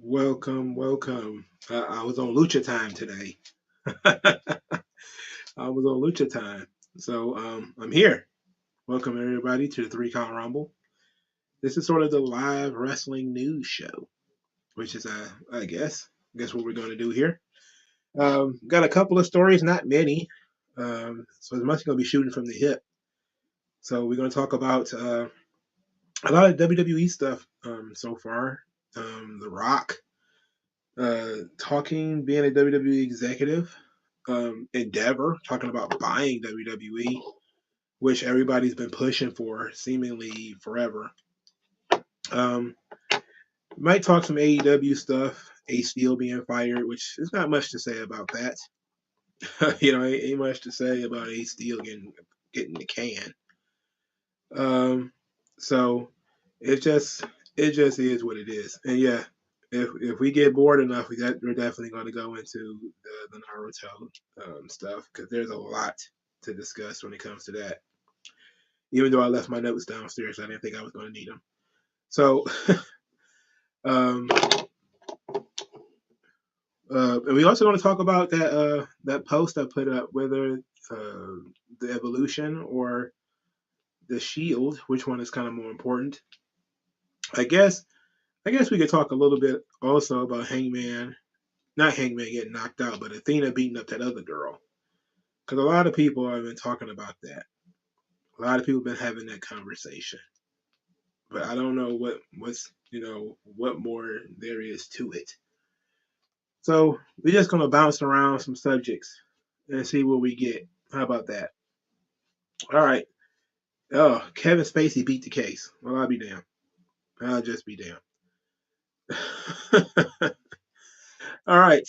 Welcome, welcome. I was on Lucha time today. I was on Lucha time. I'm here. Welcome everybody to the Three Count Rumble. This is sort of the live wrestling news show, which is I guess what we're going to do here. Got a couple of stories, not many. So it's mostly going to be shooting from the hip. So we're going to talk about a lot of WWE stuff so far. The Rock being a WWE executive. Endeavor talking about buying WWE, which everybody's been pushing for seemingly forever. Um, might talk some AEW stuff. Ace Steel being fired, which there's not much to say about that. Ain't much to say about Ace Steel getting the can. So it just is what it is. And yeah, if we get bored enough, we're definitely going to go into the Naruto stuff because there's a lot to discuss when it comes to that. Even though I left my notes downstairs, I didn't think I was going to need them. So, um, and we also want to talk about that post I put up, whether the evolution or the shield, which one is kind of more important. I guess we could talk a little bit also about Hangman, not Hangman getting knocked out, but Athena beating up that other girl. Because a lot of people have been talking about that. A lot of people have been having that conversation. But I don't know what more there is to it. So we're just gonna bounce around some subjects and see what we get. How about that? All right. Oh, Kevin Spacey beat the case. Well, I'll be damned. I'll just be damned. All right.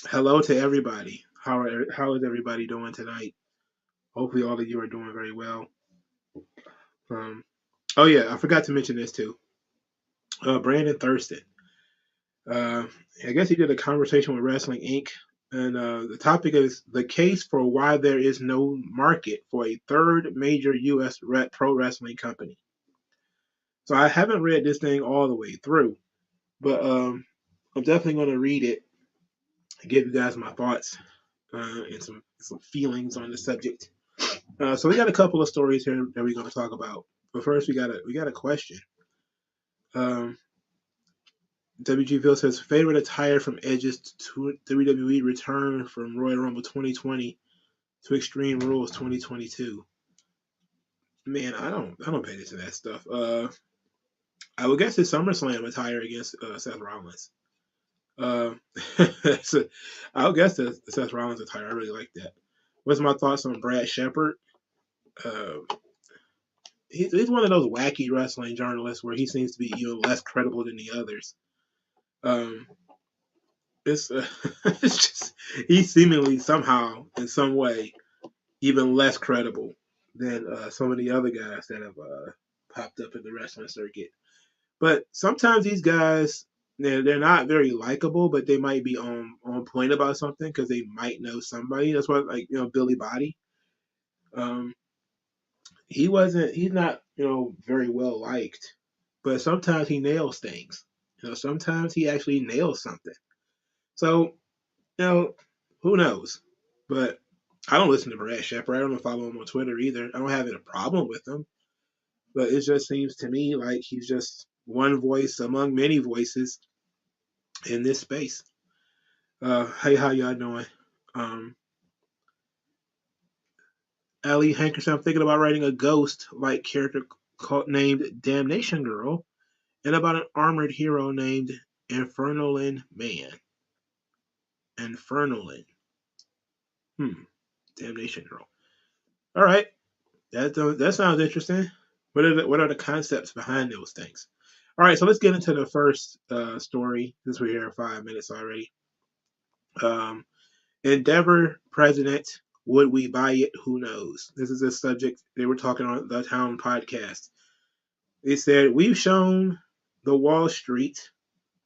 Hello to everybody. How is everybody doing tonight? Hopefully, all of you are doing very well. Um, oh yeah, I forgot to mention this too. Brandon Thurston. Uh, I guess he did a conversation with Wrestling Inc. And the topic is the case for why there is no market for a third major U.S. pro wrestling company. So I haven't read this thing all the way through, but I'm definitely going to read it and give you guys my thoughts and some feelings on the subject. So we got a couple of stories here that we're going to talk about. But first, we got a question. Um, WG Phil says favorite attire from Edge's WWE return from Royal Rumble 2020 to Extreme Rules 2022. Man, I don't pay attention to that stuff. I would guess his SummerSlam attire against Seth Rollins. Uh, I would guess the Seth Rollins attire. I really like that. What's my thoughts on Brad Shepard? Uh, he's one of those wacky wrestling journalists where he seems to be less credible than the others. Um, it's it's just he's seemingly somehow in some way even less credible than some of the other guys that have popped up in the wrestling circuit. But sometimes these guys, they're not very likable, but they might be on point about something because they might know somebody. That's why, like Billy Body, um, he's not very well liked, but sometimes he nails things. Sometimes he actually nails something. So who knows? But I don't listen to Brad Shepard. I don't follow him on Twitter either. I don't have a problem with him. But it just seems to me like he's just one voice among many voices in this space. Hey, how y'all doing? Um, Ali Hankerson, I'm thinking about writing a ghost-like character named Damnation Girl and about an armored hero named Infernalin Man. Infernalin. Damnation Girl. All right. That sounds interesting. What are the concepts behind those things? All right, so let's get into the first story since we're here 5 minutes already. Endeavor president, would we buy it? Who knows? This is a subject they were talking on the Town podcast. They said we've shown the Wall Street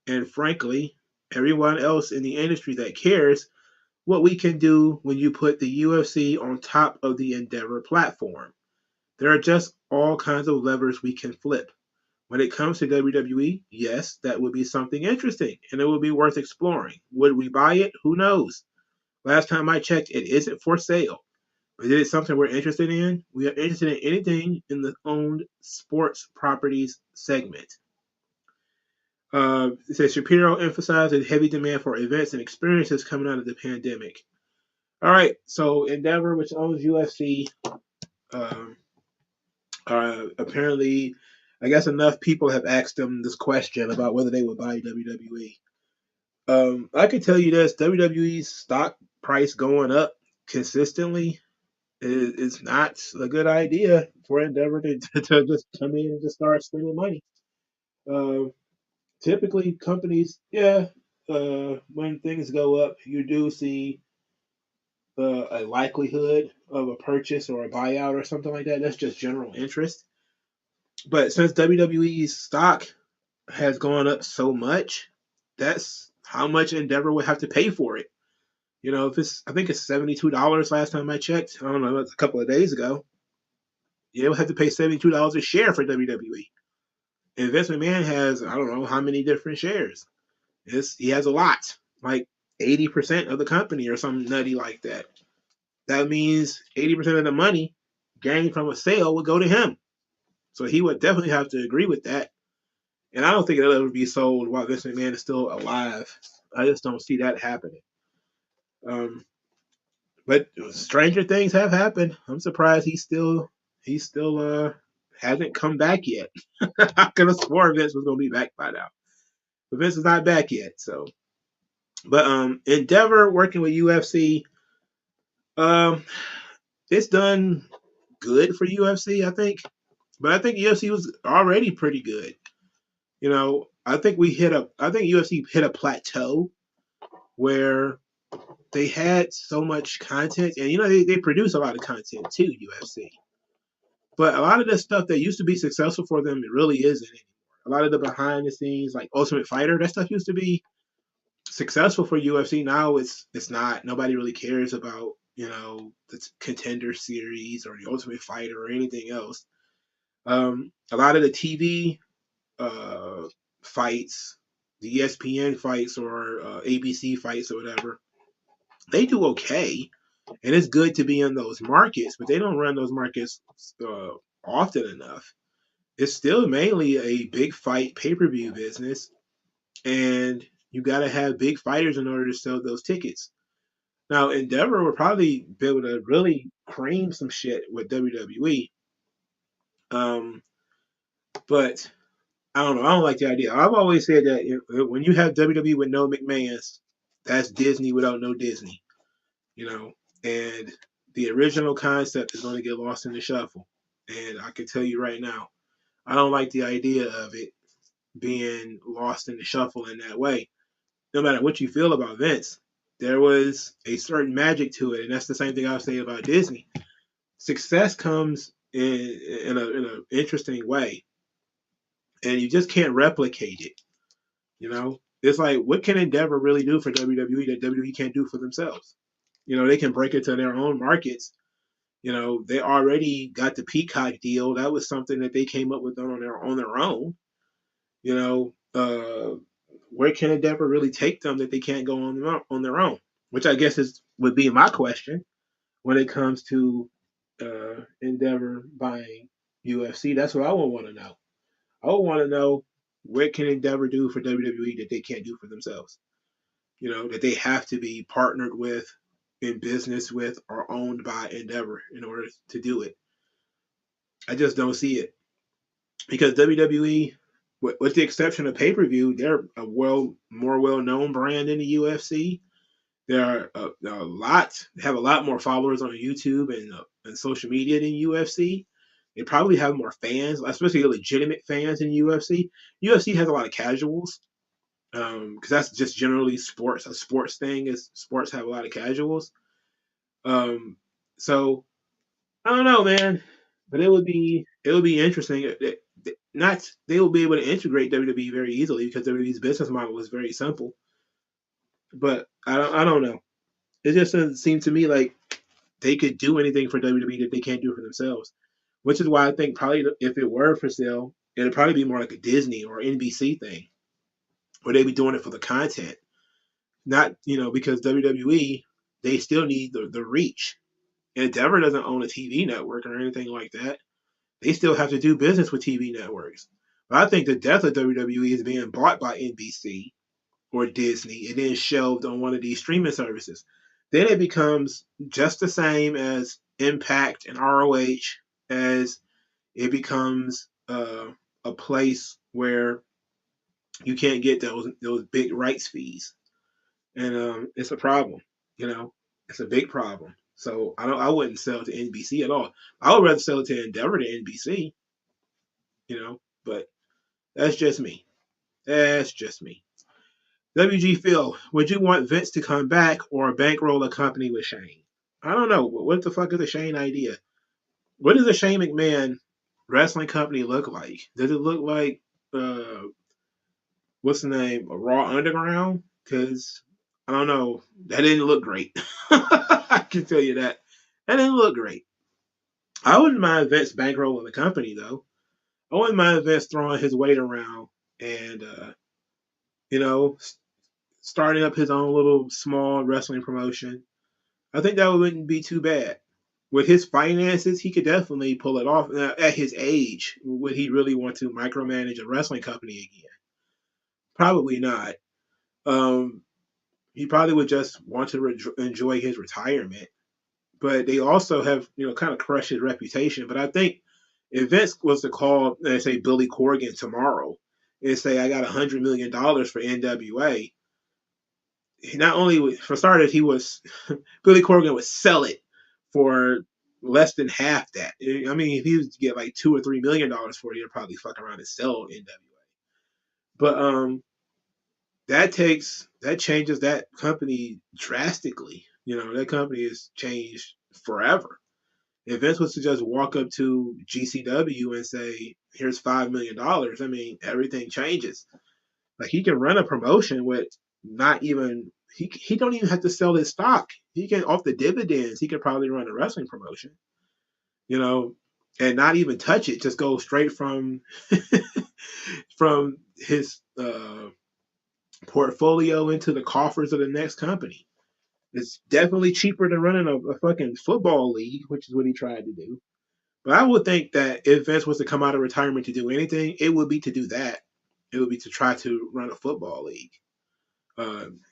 and frankly everyone else in the industry that cares what we can do when you put the UFC on top of the Endeavor platform. There are just all kinds of levers we can flip. when it comes to WWE, yes, that would be something interesting and it would be worth exploring. Would we buy it? Who knows? Last time I checked, it isn't for sale. But is it something we're interested in? We are interested in anything in the owned sports properties segment. It says Shapiro emphasizes heavy demand for events and experiences coming out of the pandemic. All right, so Endeavor, which owns UFC, um, apparently, I guess enough people have asked them this question about whether they would buy WWE. I can tell you this: WWE's stock price going up consistently is not a good idea for Endeavor to just come in and just start spending money. Uh, Typically, companies, yeah, when things go up, you do see a likelihood of a purchase or a buyout or something like that. That's just general interest. But since WWE's stock has gone up so much, that's how much Endeavor would have to pay for it. You know, if it's, I think it's $72 last time I checked. I don't know, it's a couple of days ago. You would have to pay $72 a share for WWE. And Vince McMahon has, I don't know how many different shares. He has a lot, like 80% of the company or something nutty like that. That means 80% of the money gained from a sale would go to him. So he would definitely have to agree with that. And I don't think it'll ever be sold while Vince McMahon is still alive. I just don't see that happening. Um, but stranger things have happened. I'm surprised he still hasn't come back yet. I could have sworn Vince was gonna be back by now, but Vince is not back yet. So, but Endeavor working with UFC, um, it's done good for UFC, I think. But I think UFC was already pretty good. You know, I think UFC hit a plateau where they had so much content, and you know they produce a lot of content too, UFC. But a lot of the stuff that used to be successful for them, it really isn't anymore. A lot of the behind the scenes, like Ultimate Fighter, that stuff used to be successful for UFC. Now it's not. Nobody really cares about the Contender Series or the Ultimate Fighter or anything else. A lot of the TV uh, fights, the ESPN fights or ABC fights or whatever, they do okay, and it's good to be in those markets, but they don't run those markets uh, often enough. It's still mainly a big fight pay per view business, and you got to have big fighters in order to sell those tickets. Now, Endeavor would probably be able to really cream some shit with WWE, um, but I don't know. I don't like the idea. I've always said that when you have WWE with no McMahon's, that's Disney without no Disney, you know, and the original concept is going to get lost in the shuffle. And I can tell you right now, I don't like the idea of it being lost in the shuffle in that way. No matter what you feel about Vince, there was a certain magic to it, and that's the same thing I was saying about Disney. Success comes in a interesting way, and you just can't replicate it. You know, it's like what can Endeavor really do for WWE that WWE can't do for themselves? You know, they can break into their own markets. You know, they already got the Peacock deal. That was something that they came up with on their own. You know, where can Endeavor really take them that they can't go on their own? Which I guess would be my question when it comes to Endeavor buying UFC. That's what I would want to know. I would want to know what can Endeavor do for WWE that they can't do for themselves. You know, that they have to be partnered with, in business with, or owned by Endeavor in order to do it. I just don't see it because WWE, with the exception of pay per view, they're a more well known brand in the UFC. They're a lot have a lot more followers on YouTube and social media than UFC. They probably have more fans, especially legitimate fans in UFC. UFC has a lot of casuals because that's just generally sports. A sports thing is sports have a lot of casuals. Um, so I don't know, man, but it would be interesting. Not they will be able to integrate WWE very easily because WWE's business model is very simple. But I don't know. It just doesn't seem to me like they could do anything for WWE that they can't do for themselves. Which is why I think probably if it were for sale, It'd probably be more like a Disney or NBC thing, where they'd be doing it for the content, not because WWE, they still need the reach. Endeavor doesn't own a TV network or anything like that. They still have to do business with TV networks. But I think the death of WWE is being bought by NBC or Disney and then shelved on one of these streaming services. Then it becomes just the same as Impact and ROH, as it becomes a place where you can't get those big rights fees, and it's a problem. It's a big problem. So I wouldn't sell it to NBC at all. I would rather sell it to Endeavor than NBC. But that's just me. That's just me. WG Phil, would you want Vince to come back or bankroll a company with Shane? I don't know. What the fuck is a Shane idea? What does a Shane McMahon wrestling company look like? Does it look like what's the name? A Raw Underground? Because I don't know. That didn't look great. I can tell you that. That didn't look great. I wouldn't mind Vince bankrolling the company though. I wouldn't mind Vince throwing his weight around and you know starting up his own little small wrestling promotion. I think that wouldn't be too bad. With his finances, he could definitely pull it off. Now, at his age, would he really want to micromanage a wrestling company again? Probably not. Um, he probably would just want to enjoy his retirement. But they also have, kind of crushed his reputation. But I think if Vince was to call, let's say, Billy Corgan tomorrow and say, I got $100 million for NWA, not only for starters, Billy Corgan would sell it for less than half that. I mean, if he was to get like $2 or $3 million for it, he'd probably fuck around and sell NWA. But that changes that company drastically. That company has changed forever. If Vince was to just walk up to GCW and say, "Here's $5 million," I mean, everything changes. Like he can run a promotion with not even he don't even have to sell his stock. He can off the dividends. He could probably run a wrestling promotion, you know, and not even touch it. Just go straight from from his portfolio into the coffers of the next company. It's definitely cheaper than running a fucking football league, which is what he tried to do. But I would think that if Vince was to come out of retirement to do anything, it would be to do that. It would be to try to run a football league.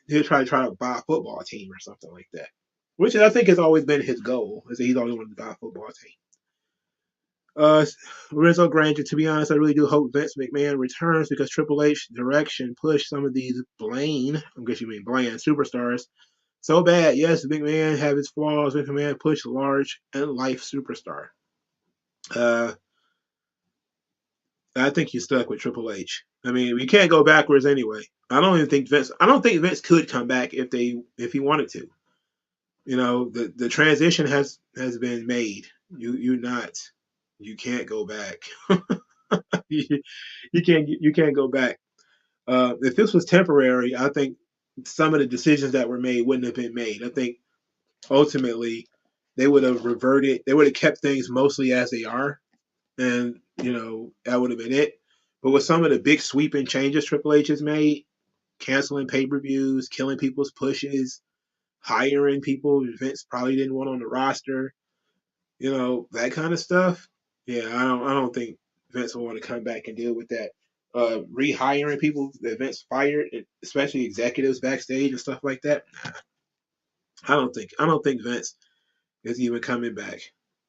He'll try to buy a football team or something like that, which I think has always been his goal. Is that he's always wanted to buy a football team. Rizzo Granger, to be honest, I really do hope Vince McMahon returns because Triple H direction pushed some of these bland superstars so bad. Yes, McMahon have his flaws. McMahon pushed large and life superstar. Uh, I think he's stuck with Triple H. I mean, we can't go backwards anyway. I don't think Vince could come back if he wanted to. The transition has been made. You can't go back. you can't go back. If this was temporary, I think some of the decisions that were made wouldn't have been made. I think ultimately they would have reverted. They would have kept things mostly as they are, and that would have been it. But with some of the big sweeping changes Triple H has made, canceling pay-per-views, killing people's pushes, hiring people Vince probably didn't want on the roster, that kind of stuff. Yeah, I don't think Vince will want to come back and deal with that. Rehiring people that Vince fired, especially executives backstage and stuff like that. Nah, I don't think Vince is even coming back.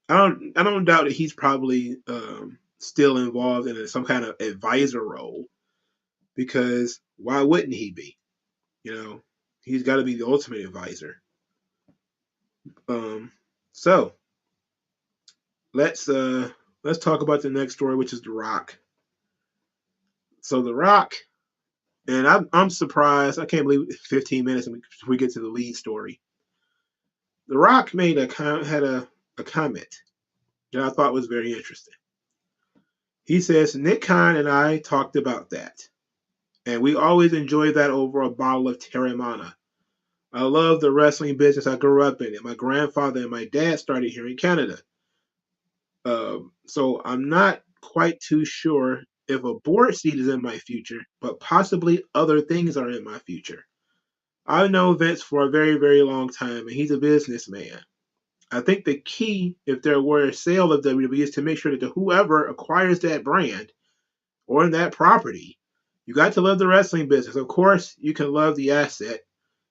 I don't doubt that he's probably still involved in some kind of advisor role, because why wouldn't he be? He's got to be the ultimate advisor. So let's talk about the next story, which is The Rock. So The Rock, and I'm surprised. I can't believe 15 minutes and we get to the lead story. The Rock had a comment that I thought was very interesting. He says, Nick Khan and I talked about that, and we always enjoy that over a bottle of Teremana. I love the wrestling business I grew up in, and my grandfather and my dad started here in Canada. So I'm not quite too sure if a board seat is in my future, but possibly other things are in my future. I've known Vince for a very, very long time, and he's a businessman. I think the key, if there were a sale of WWE, is to make sure that whoever acquires that brand or that property, you got to love the wrestling business. Of course, you can love the asset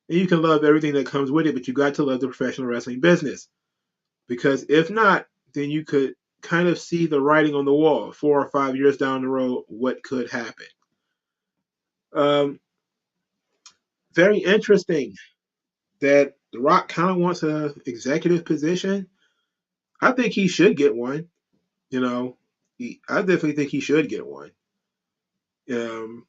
and you can love everything that comes with it, but you got to love the professional wrestling business. Because if not, then you could kind of see the writing on the wall 4 or 5 years down the road, what could happen. Um, Very interesting that The Rock kind of wants an executive position. I think he should get one. You know, I definitely think he should get one. Um,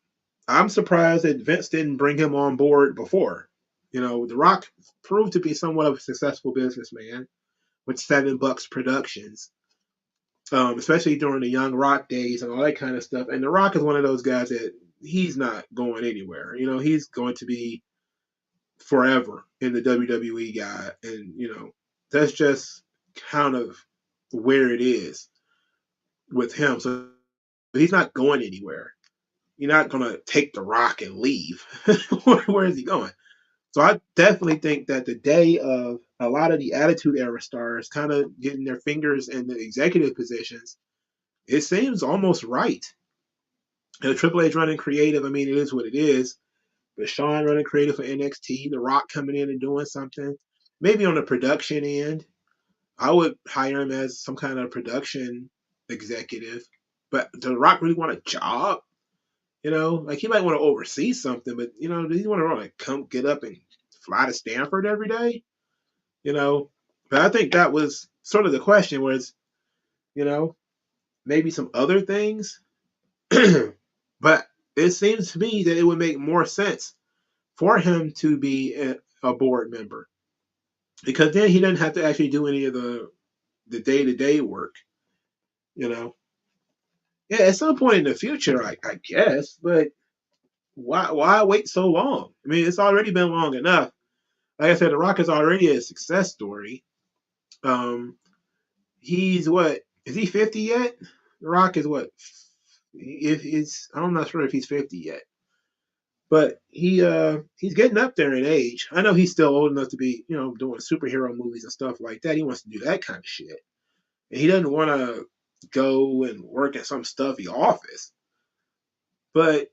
I'm surprised that Vince didn't bring him on board before. The Rock proved to be somewhat of a successful businessman with Seven Bucks Productions, especially during the Young Rock days and all that kind of stuff. And The Rock is one of those guys that he's not going anywhere. He's going to be forever in the WWE guy, and that's just kind of where it is with him. So he's not going anywhere. You're not gonna take the Rock and leave. Where is he going? So I definitely think that the day of a lot of the Attitude Era stars kind of getting their fingers in the executive positions, it seems almost right. Triple H running creative, I mean, it is what it is. But Shawn running creative for NXT, The Rock coming in and doing something, maybe on the production end, I would hire him as some kind of production executive. But does The Rock really want a job? Like he might want to oversee something, but does he want to really come get up and fly to Stanford every day? You know, but I think that was sort of the question was, you know, maybe some other things. But it seems to me that it would make more sense for him to be a board member because then he doesn't have to actually do any of the day-to-day work. You know, yeah, at some point in the future, I guess, but why wait so long? I mean, it's already been long enough. Like I said, The Rock is already a success story. Um, he's what is he 50 yet? The Rock is what? If he's, I'm not sure if he's 50 yet, but he's getting up there in age. I know he's still old enough to be doing superhero movies and stuff like that. He wants to do that kind of shit, and he doesn't want to go and work at some stuffy office. But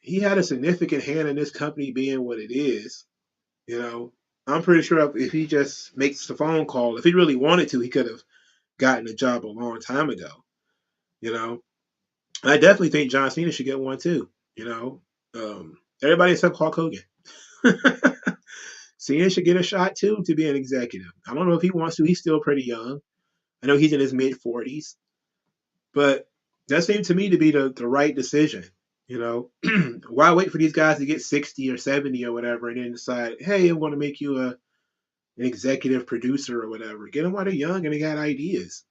he had a significant hand in this company being what it is. You know, I'm pretty sure if he just makes the phone call, if he really wanted to, he could have gotten a job a long time ago. You know, I definitely think John Cena should get one too. Everybody except Hulk Hogan. Cena should get a shot too to be an executive. I don't know if he wants to. He's still pretty young. I know he's in his mid 40s, but that seemed to me to be the right decision. You know, why wait for these guys to get 60 or 70 or whatever and then decide, hey, I'm going to make you an executive producer or whatever. Get them while they're young and they got ideas.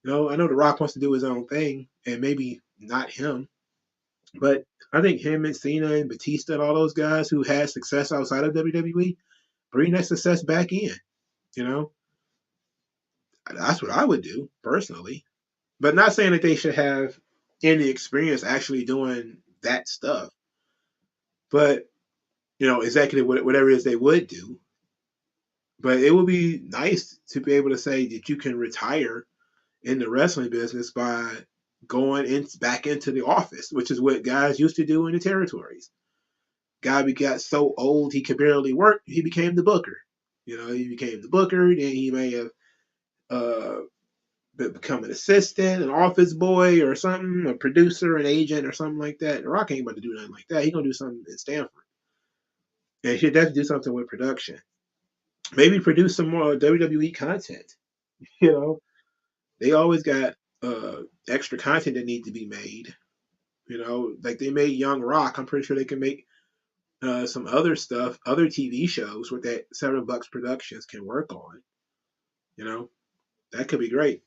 I know The Rock wants to do his own thing and maybe not him, but I think him and Cena and Batista and all those guys who had success outside of WWE bring that success back in. You know, that's what I would do personally, but not saying that they should have any experience actually doing that stuff. But executive whatever it is they would do. But it would be nice to be able to say that you can retire in the wrestling business by going back into the office, which is what guys used to do in the territories. Guy got so old he could barely work. He became the booker. He became the booker. Then he may have uh, become an assistant, an office boy, or something, a producer, an agent, or something like that. The Rock ain't about to do nothing like that. He's gonna do something in Stanford, and he should definitely do something with production. Maybe produce some more WWE content. You know, they always got extra content that need to be made. Like they made Young Rock. I'm pretty sure they can make some other stuff, other TV shows with that Seven Bucks Productions can work on. You know, that could be great.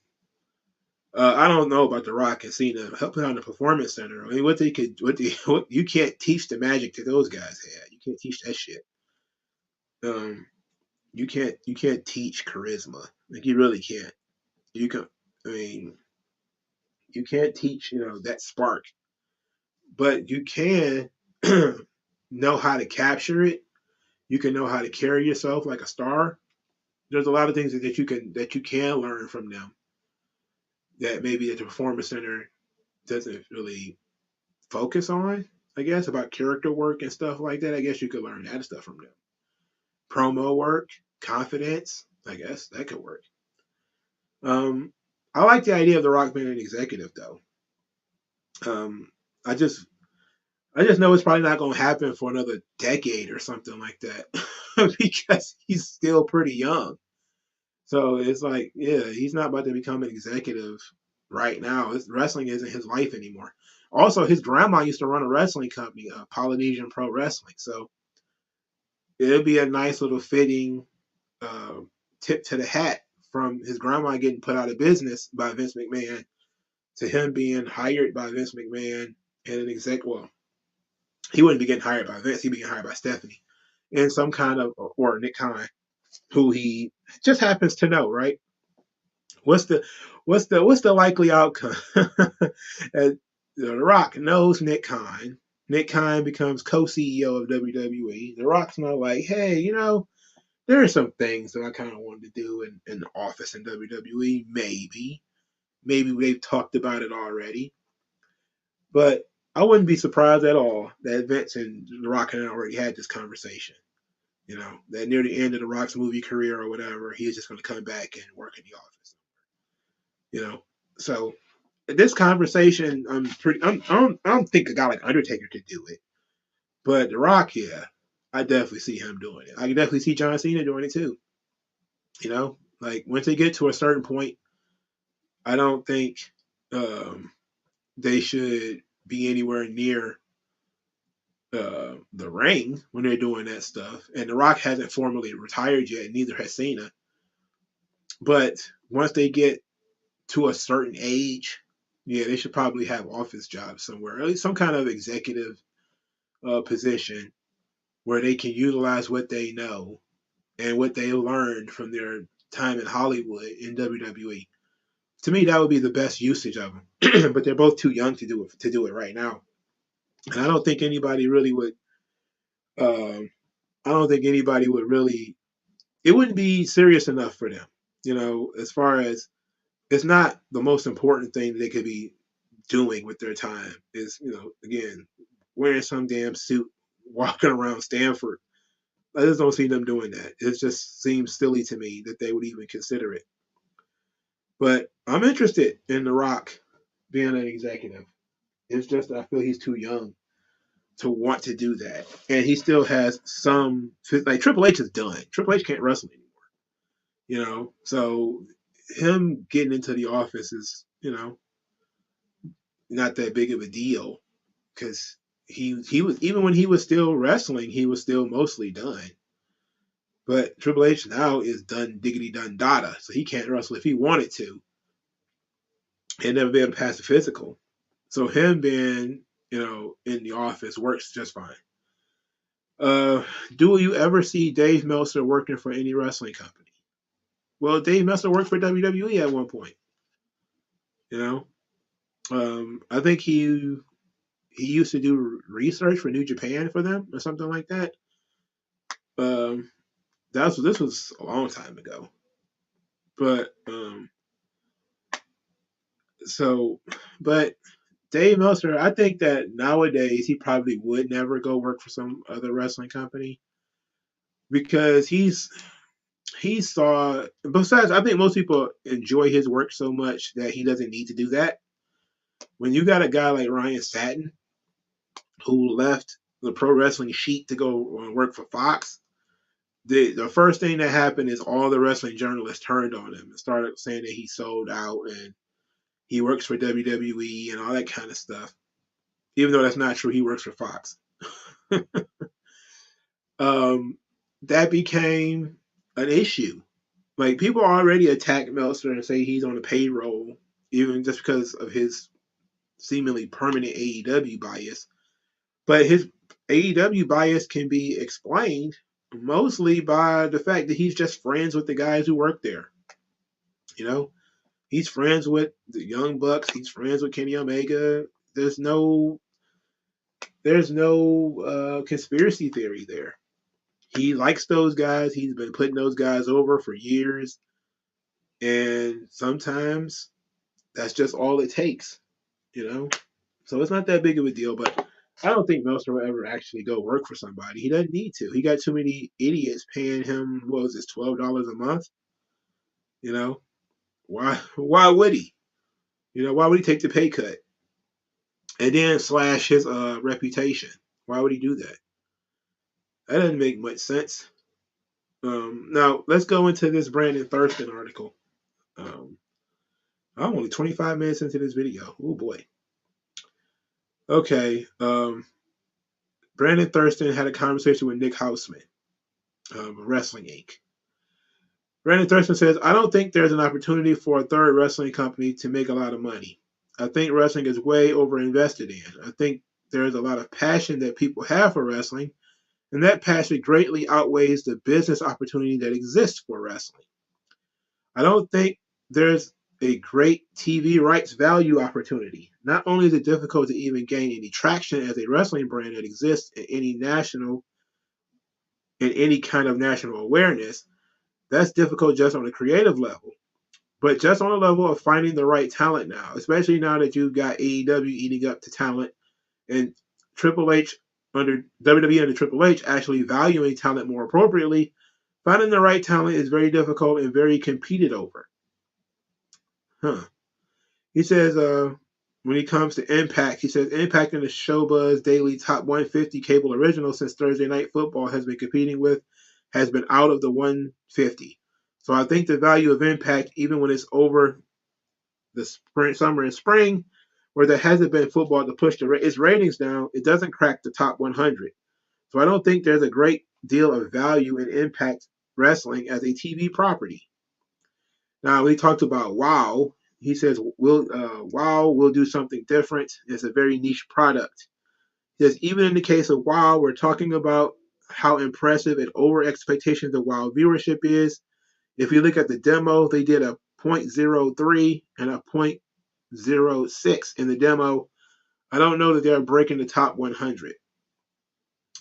I don't know about The Rock and Cena helping out in the Performance Center. I mean, what you can't teach the magic that those guys had. You can't teach that shit. Um, you can't teach charisma. Like you really can't. You can. I mean, teach, that spark, but you can know how to capture it. You can know how to carry yourself like a star. There's a lot of things that you can learn from them that maybe the performance center doesn't really focus on. I guess about character work and stuff like that. I guess you could learn that stuff from them. Promo work, confidence. I guess that could work. Um, I like the idea of The Rock being an executive, though. Um, I just I just know it's probably not going to happen for another decade or something like that because he's still pretty young. So it's like, yeah, he's not about to become an executive right now. Wrestling isn't his life anymore. Also, his grandma used to run a wrestling company, Polynesian Pro Wrestling. So it'd be a nice little fitting uh, tip to the hat from his grandma getting put out of business by Vince McMahon to him being hired by Vince McMahon and an exec. Well, he wouldn't be getting hired by Vince. He'd be getting hired by Stephanie and some kind of, or Nick Khan, who he just happens to know, right? What's the what's the likely outcome? The Rock knows Nick Khan. Nick Khan becomes co-CEO of WWE. The Rock's not like, hey, there are some things that I kind of wanted to do in the office in WWE. Maybe they've talked about it already, but I wouldn't be surprised at all that Vince and The Rock had already had this conversation. That near the end of The Rock's movie career or whatever, he was just going to come back and work in the office. So this conversation, I don't think a guy like Undertaker could do it, but The Rock, yeah, I definitely see him doing it. I can definitely see John Cena doing it too. Like once they get to a certain point, I don't think um, they should be anywhere near the ring when they're doing that stuff. And The Rock hasn't formally retired yet, neither has Cena. But once they get to a certain age, yeah, they should probably have office jobs somewhere, at least some kind of executive position where they can utilize what they know and what they learned from their time in Hollywood in WWE. To me, that would be the best usage of them. But they're both too young to do it right now, and I don't think anybody really would. Um, I don't think anybody would really. It wouldn't be serious enough for them. As far as it's not the most important thing they could be doing with their time is, again, wearing some damn suit, walking around Stanford. I just don't see them doing that. It just seems silly to me that they would even consider it. But I'm interested in The Rock being an executive. It's just that I feel he's too young to want to do that. And he still has some, like Triple H is done. Triple H can't wrestle anymore. So him getting into the office is, not that big of a deal because he was, even when he was still wrestling, he was still mostly done. But Triple H now is done diggity done dada, so he can't wrestle if he wanted to, and never be able to pass the physical. So him being, in the office works just fine. Uh, do you ever see Dave Meltzer working for any wrestling company? Well, Dave Meltzer worked for WWE at one point. You know, I think he used to do research for New Japan for them or something like that. Um, this was a long time ago, but so but Dave Meltzer, I think that nowadays he probably would never go work for some other wrestling company because he saw. Besides, I think most people enjoy his work so much that he doesn't need to do that. When you got a guy like Ryan Satin who left the pro wrestling sheet to go work for Fox, the first thing that happened is all the wrestling journalists turned on him and started saying that he sold out and he works for WWE and all that kind of stuff. Even though that's not true, he works for Fox. um, that became an issue. Like people already attack Meltzer and say he's on the payroll, even just because of his seemingly permanent AEW bias. But his AEW bias can be explained mostly by the fact that he's just friends with the guys who work there. You know, He's friends with the Young Bucks. He's friends with Kenny Omega. There's no conspiracy theory there. He likes those guys. He's been putting those guys over for years, and sometimes that's just all it takes, you know. So it's not that big of a deal. But I don't think Melster will ever actually go work for somebody. He doesn't need to. He got too many idiots paying him. What was this, $12 a month? You know, why would he? Why would he take the pay cut and then slash his reputation? Why would he do that? That doesn't make much sense. Now let's go into this Brandon Thurston article. Um, I'm only 25 minutes into this video. Oh boy. Okay. Brandon Thurston had a conversation with Nick Hausman of Wrestling Inc. Brandon Thurston says, I don't think there's an opportunity for a third wrestling company to make a lot of money. I think wrestling is way overinvested in. I think there's a lot of passion that people have for wrestling, and that passion greatly outweighs the business opportunity that exists for wrestling. I don't think there's a great TV rights value opportunity. Not only is it difficult to even gain any traction as a wrestling brand that exists in any kind of national awareness, that's difficult just on a creative level. But just on a level of finding the right talent now, especially now that you've got AEW eating up the talent and Triple H under WWE under Triple H actually valuing talent more appropriately, finding the right talent is very difficult and very competed over. He says when it comes to Impact, he says Impact in the Showbuzz Daily Top 150 cable original since Thursday Night Football has been competing with has been out of the 150. So I think the value of Impact, even when it's over the summer and spring, where there hasn't been football to push its ratings down, it doesn't crack the top 100. So I don't think there's a great deal of value in Impact Wrestling as a TV property. Now, we talked about WoW. He says, WoW will do something different. It's a very niche product. He says, even in the case of WoW, we're talking about how impressive and over expectations of WoW viewership is. If you look at the demo, they did a .03 and a .06 in the demo. I don't know that they're breaking the top 100.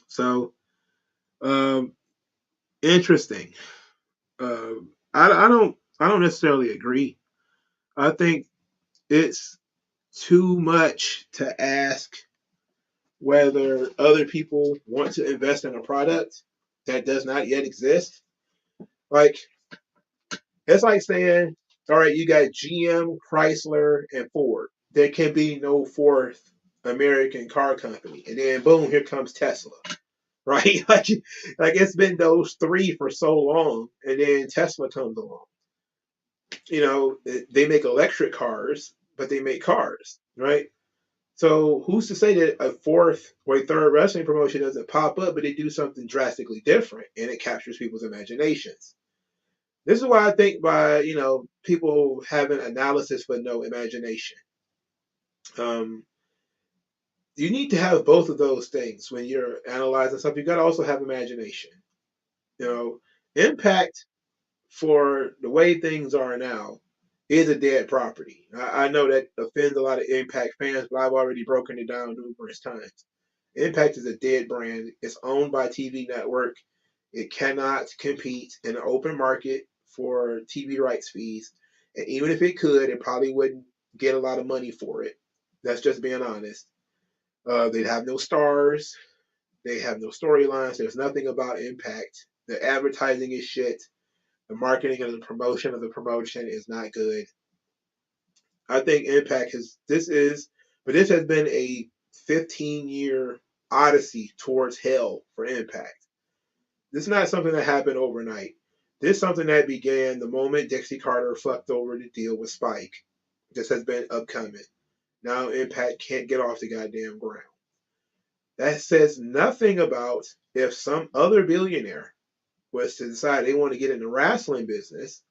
So, interesting. I don't necessarily agree. I think it's too much to ask whether other people want to invest in a product that does not yet exist. Like, it's like saying, all right, you got GM, Chrysler, and Ford. There can be no fourth American car company. And then boom, here comes Tesla. Right? Like it's been those three for so long, and then Tesla comes along. They make electric cars, but they make cars, right? So who's to say that a fourth or a third wrestling promotion doesn't pop up, but they do something drastically different and it captures people's imaginations? This is why I think by people having analysis but no imagination. You need to have both of those things when you're analyzing something. You got to also have imagination. Impact for the way things are now is a dead property. I know that offends a lot of Impact fans, but I've already broken it down numerous times. Impact is a dead brand. It's owned by a TV network. It cannot compete in an open market for TV rights fees. And even if it could, it probably wouldn't get a lot of money for it. That's just being honest. They'd have no stars. They have no storylines. There's nothing about Impact. The advertising is shit. The marketing and the promotion of the promotion is not good. I think Impact this has been a 15-year odyssey towards hell for Impact. This is not something that happened overnight. This is something that began the moment Dixie Carter fucked over the deal with Spike. This has been upcoming. Now Impact can't get off the goddamn ground. That says nothing about if some other billionaire was to decide they want to get in the wrestling business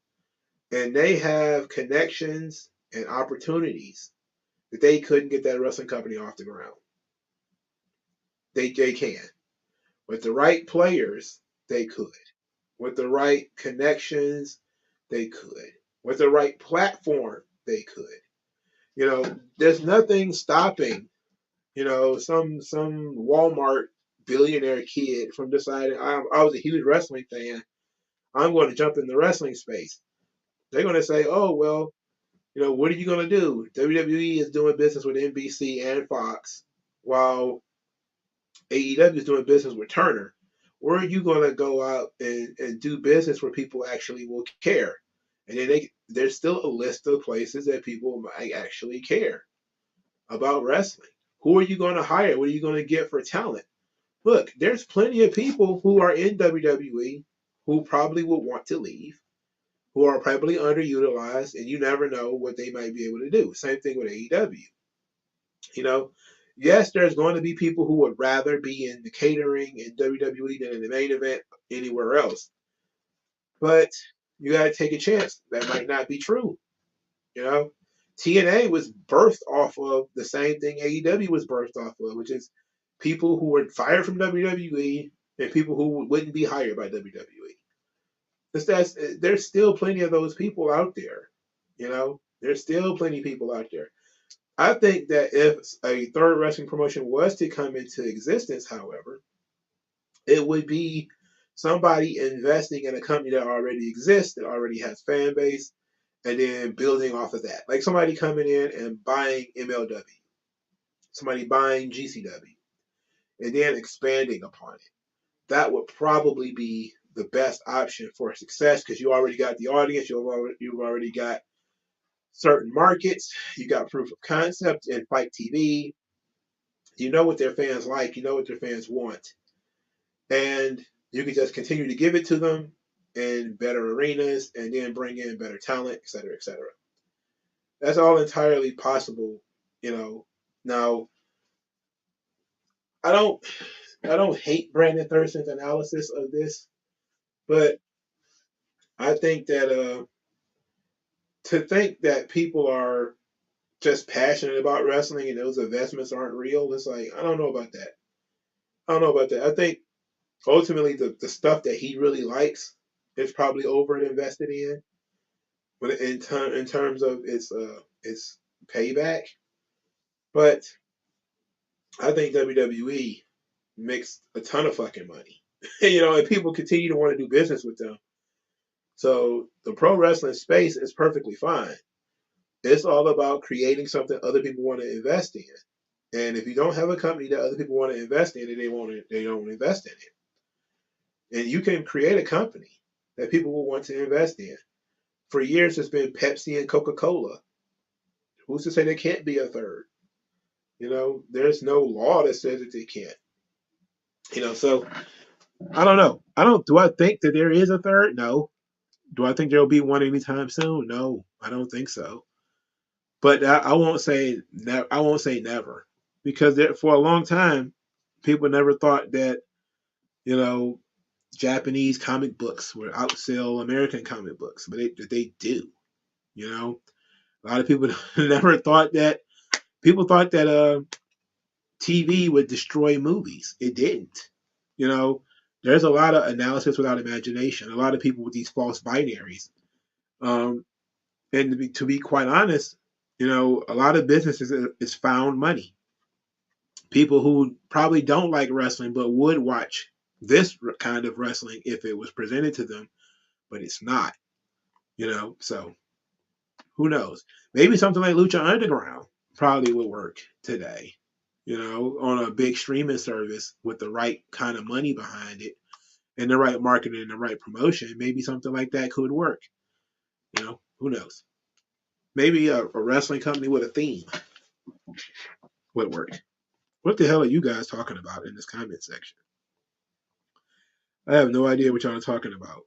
and they have connections and opportunities that they couldn't get that wrestling company off the ground. They can. With the right players, they could. With the right connections, they could. With the right platform, they could. There's nothing stopping, some Walmart billionaire kid from deciding I was a huge wrestling fan. I'm going to jump in the wrestling space. They're going to say, oh, well, what are you going to do? WWE is doing business with NBC and Fox while AEW is doing business with Turner. Where are you going to go out and do business where people actually will care? And then there's still a list of places that people might actually care about wrestling. Who are you going to hire? What are you going to get for talent? Look, there's plenty of people who are in WWE who probably would want to leave, who are probably underutilized, and you never know what they might be able to do. Same thing with AEW. You know, yes, there's going to be people who would rather be in the catering in WWE than in the main event anywhere else. But you got to take a chance. That might not be true. You know, TNA was birthed off of the same thing AEW was birthed off of, which is people who were fired from WWE and people who wouldn't be hired by WWE. There's still plenty of those people out there. There's still plenty of people out there. I think that if a third wrestling promotion was to come into existence, however, it would be somebody investing in a company that already exists, that already has fan base, and then building off of that. Like somebody coming in and buying MLW, somebody buying GCW, and then expanding upon it. That would probably be the best option for success because you already got the audience, you've already got certain markets, you got proof of concept in Fight TV. You know what their fans like, you know what their fans want, and you can just continue to give it to them in better arenas and then bring in better talent, et cetera, et cetera. That's all entirely possible. Now I don't I don't hate Brandon Thurston's analysis of this, but I think that to think that people are just passionate about wrestling and those investments aren't real, it's like I don't know about that. I don't know about that. I think ultimately the stuff that he really likes is probably over invested in, but in terms of its payback. But I think WWE makes a ton of fucking money, and people continue to want to do business with them. So the pro wrestling space is perfectly fine. It's all about creating something other people want to invest in. And if you don't have a company that other people want to invest in, they don't invest in it. And you can create a company that people will want to invest in. For years, it's been Pepsi and Coca-Cola. Who's to say they can't be a third? There's no law that says that they can't. So I don't know. Do I think that there is a third? No. Do I think there'll be one anytime soon? No, I don't think so. But I won't say I won't say never, because for a long time, people never thought that you know Japanese comic books would outsell American comic books, but they do. A lot of people never thought that. People thought that TV would destroy movies. It didn't. You know, there's a lot of analysis without imagination. A lot of people with these false binaries. Um, and to be quite honest, a lot of businesses is found money. People who probably don't like wrestling but would watch this kind of wrestling if it was presented to them, but it's not. So who knows? Maybe something like Lucha Underground probably would work today. On a big streaming service with the right kind of money behind it and the right marketing and the right promotion, maybe something like that could work. Who knows? Maybe a wrestling company with a theme would work. What the hell are you guys talking about in this comment section? I have no idea what y'all are talking about.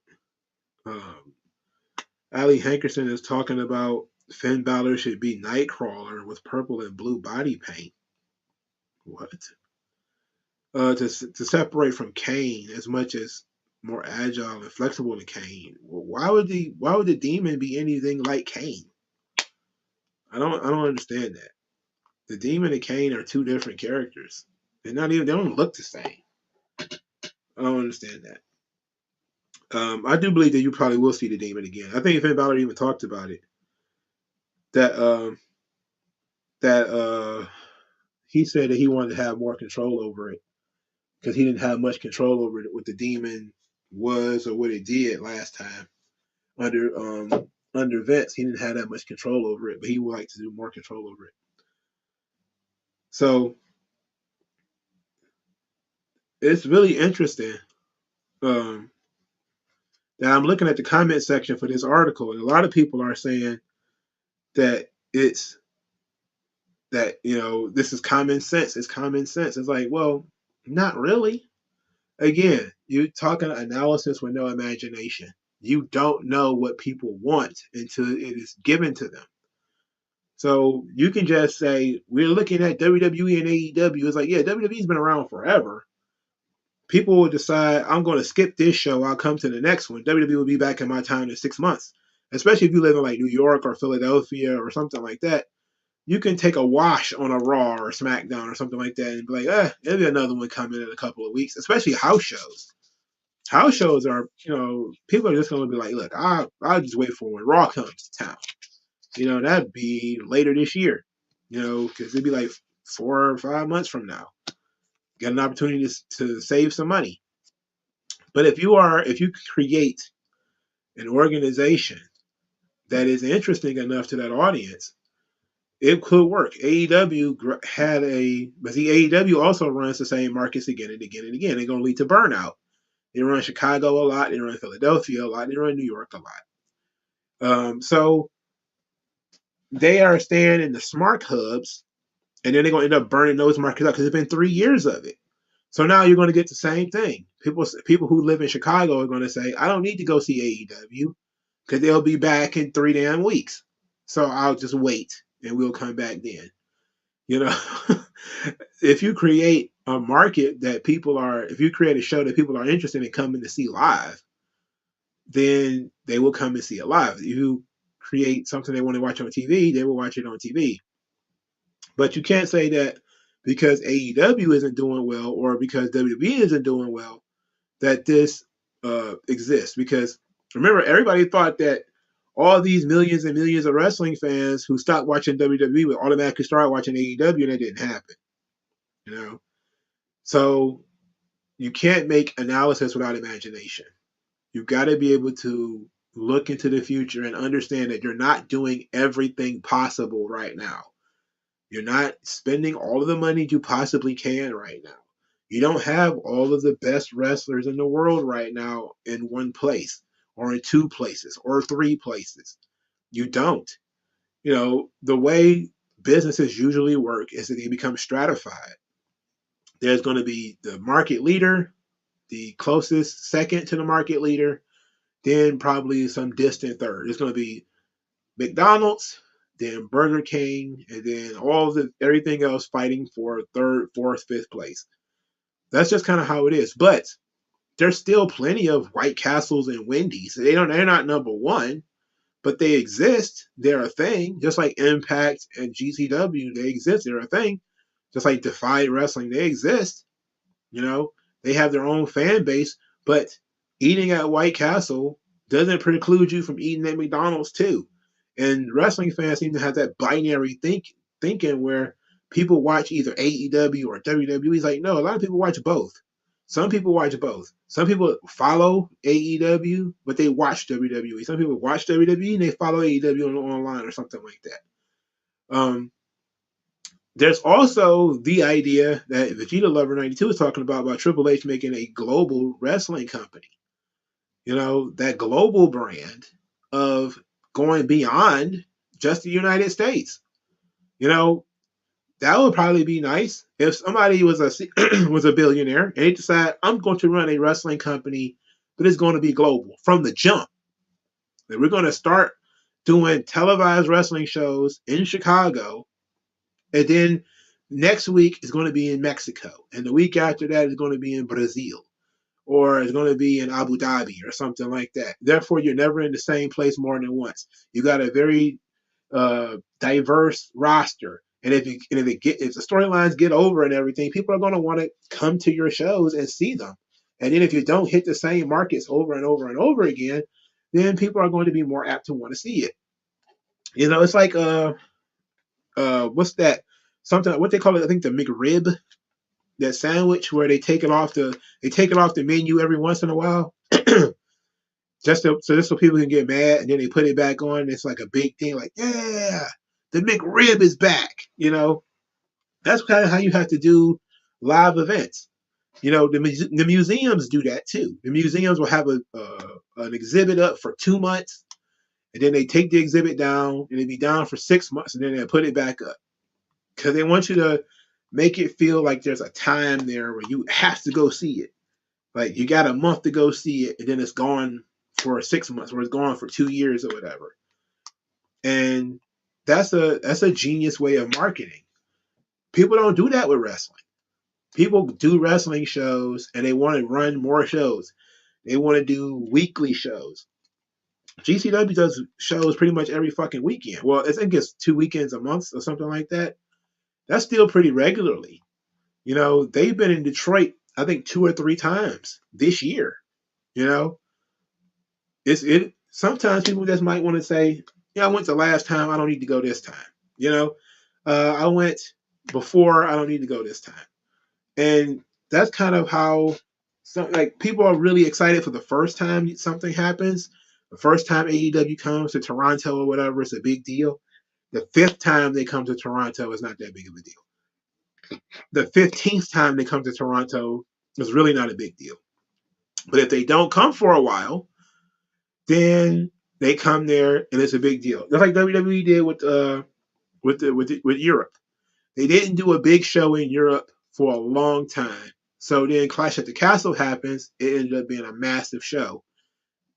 Ali Hankerson is talking about Finn Balor should be Nightcrawler with purple and blue body paint. What? To separate from Kane as much as more agile and flexible than Kane. Why would the demon be anything like Kane? I don't understand that. The demon and Kane are two different characters. They don't look the same. I don't understand that. I do believe that you probably will see the demon again. I think Finn Balor even talked about it. that that he said that he wanted to have more control over it because he didn't have much control over it, what the demon was or what it did last time under under Vince. He didn't have that much control over it, but he would like to do more control over it. So it's really interesting um, that I'm looking at the comment section for this article, and a lot of people are saying that it's that this is common sense. It's common sense. It's like, well, not really. Again, you talking analysis with no imagination. You don't know what people want until it is given to them. So you can just say we're looking at WWE and AEW. It's like, yeah, WWE's been around forever. People will decide I'm going to skip this show. I'll come to the next one. WWE will be back in my town in 6 months. Especially if you live in like New York or Philadelphia or something like that. You can take a wash on a Raw or SmackDown or something like that and be like, there'll be another one coming in a couple of weeks. Especially house shows. House shows are, people are just going to be like, look, I'll just wait for when Raw comes to town. That'd be later this year, because it'd be like 4 or 5 months from now. Get an opportunity to save some money. But if you create an organization that is interesting enough to that audience, it could work. AEW but see, AEW also runs the same markets again and again and again. They're going to lead to burnout. They run Chicago a lot. They run Philadelphia a lot. They run New York a lot. So they are staying in the smart hubs, and then they're going to end up burning those markets up because it's been 3 years of it. So now you're going to get the same thing. People who live in Chicago are going to say, I don't need to go see AEW because they'll be back in 3 damn weeks. So I'll just wait and we'll come back then. If you create a market if you create a show that people are interested in coming to see live, then they will come and see it live. If you create something they want to watch on TV, they will watch it on TV. But you can't say that because AEW isn't doing well or because WWE isn't doing well that this exists. Because remember, everybody thought that all these millions and millions of wrestling fans who stopped watching WWE would automatically start watching AEW, and that didn't happen. So you can't make analysis without imagination. You've got to be able to look into the future and understand that you're not doing everything possible right now. You're not spending all of the money you possibly can right now. You don't have all of the best wrestlers in the world right now in one place or in 2 places or 3 places. You don't. The way businesses usually work is that they become stratified. There's going to be the market leader, the closest second to the market leader, then probably some distant third. It's going to be McDonald's, then Burger King, and then everything else fighting for 3rd, 4th, 5th place. That's just kind of how it is. But there's still plenty of White Castles and Wendy's. They're not number 1, but they exist. They're a thing. Just like Impact and GCW, they exist. They're a thing. Just like Defy Wrestling, they exist. They have their own fan base, but eating at White Castle doesn't preclude you from eating at McDonald's too. And wrestling fans seem to have that binary thinking where people watch either AEW or WWE. It's like, no, a lot of people watch both. Some people watch both. Some people follow AEW, but they watch WWE. Some people watch WWE and they follow AEW online or something like that. There's also the idea that Vegeta Lover 92 is talking about Triple H making a global wrestling company. That global brand of going beyond just the United States. That would probably be nice if somebody was a billionaire and they decide, I'm going to run a wrestling company, but it's going to be global from the jump. And we're going to start doing televised wrestling shows in Chicago, and then next week is going to be in Mexico, and the week after that is going to be in Brazil, or it's going to be in Abu Dhabi or something like that. Therefore, you're never in the same place more than once. You got a very diverse roster, and if the storylines get over and everything, people are going to want to come to your shows and see them. And then if you don't hit the same markets over and over and over again, then people are going to be more apt to want to see it. It's like what's that? Something what they call it? I think the McRib, that sandwich where they take it off the menu every once in a while. So people can get mad, and then they put it back on. And it's like a big thing, like yeah, the McRib is back. That's kind of how you have to do live events. The museums do that too. The museums will have an exhibit up for 2 months, and then they take the exhibit down, and it'll be down for 6 months, and then they put it back up because they want you to make it feel like there's a time there where you have to go see it. Like you got a month to go see it, and then it's gone for 6 months, or it's gone for 2 years or whatever. And that's a genius way of marketing. People don't do that with wrestling. People do wrestling shows, and they want to run more shows. They want to do weekly shows. GCW does shows pretty much every fucking weekend. Well, I think it's 2 weekends a month or something like that. That's still pretty regularly. They've been in Detroit, I think 2 or 3 times this year. You know, it. Sometimes people just might want to say, "Yeah, I went the last time. I don't need to go this time." I went before. I don't need to go this time. And that's kind of how like people are really excited for the first time something happens. The first time AEW comes to Toronto or whatever, it's a big deal. The fifth time they come to Toronto is not that big of a deal. The 15th time they come to Toronto is really not a big deal. But if they don't come for a while, then they come there and it's a big deal. Just like WWE did with Europe. They didn't do a big show in Europe for a long time. So then Clash at the Castle happens. It ended up being a massive show.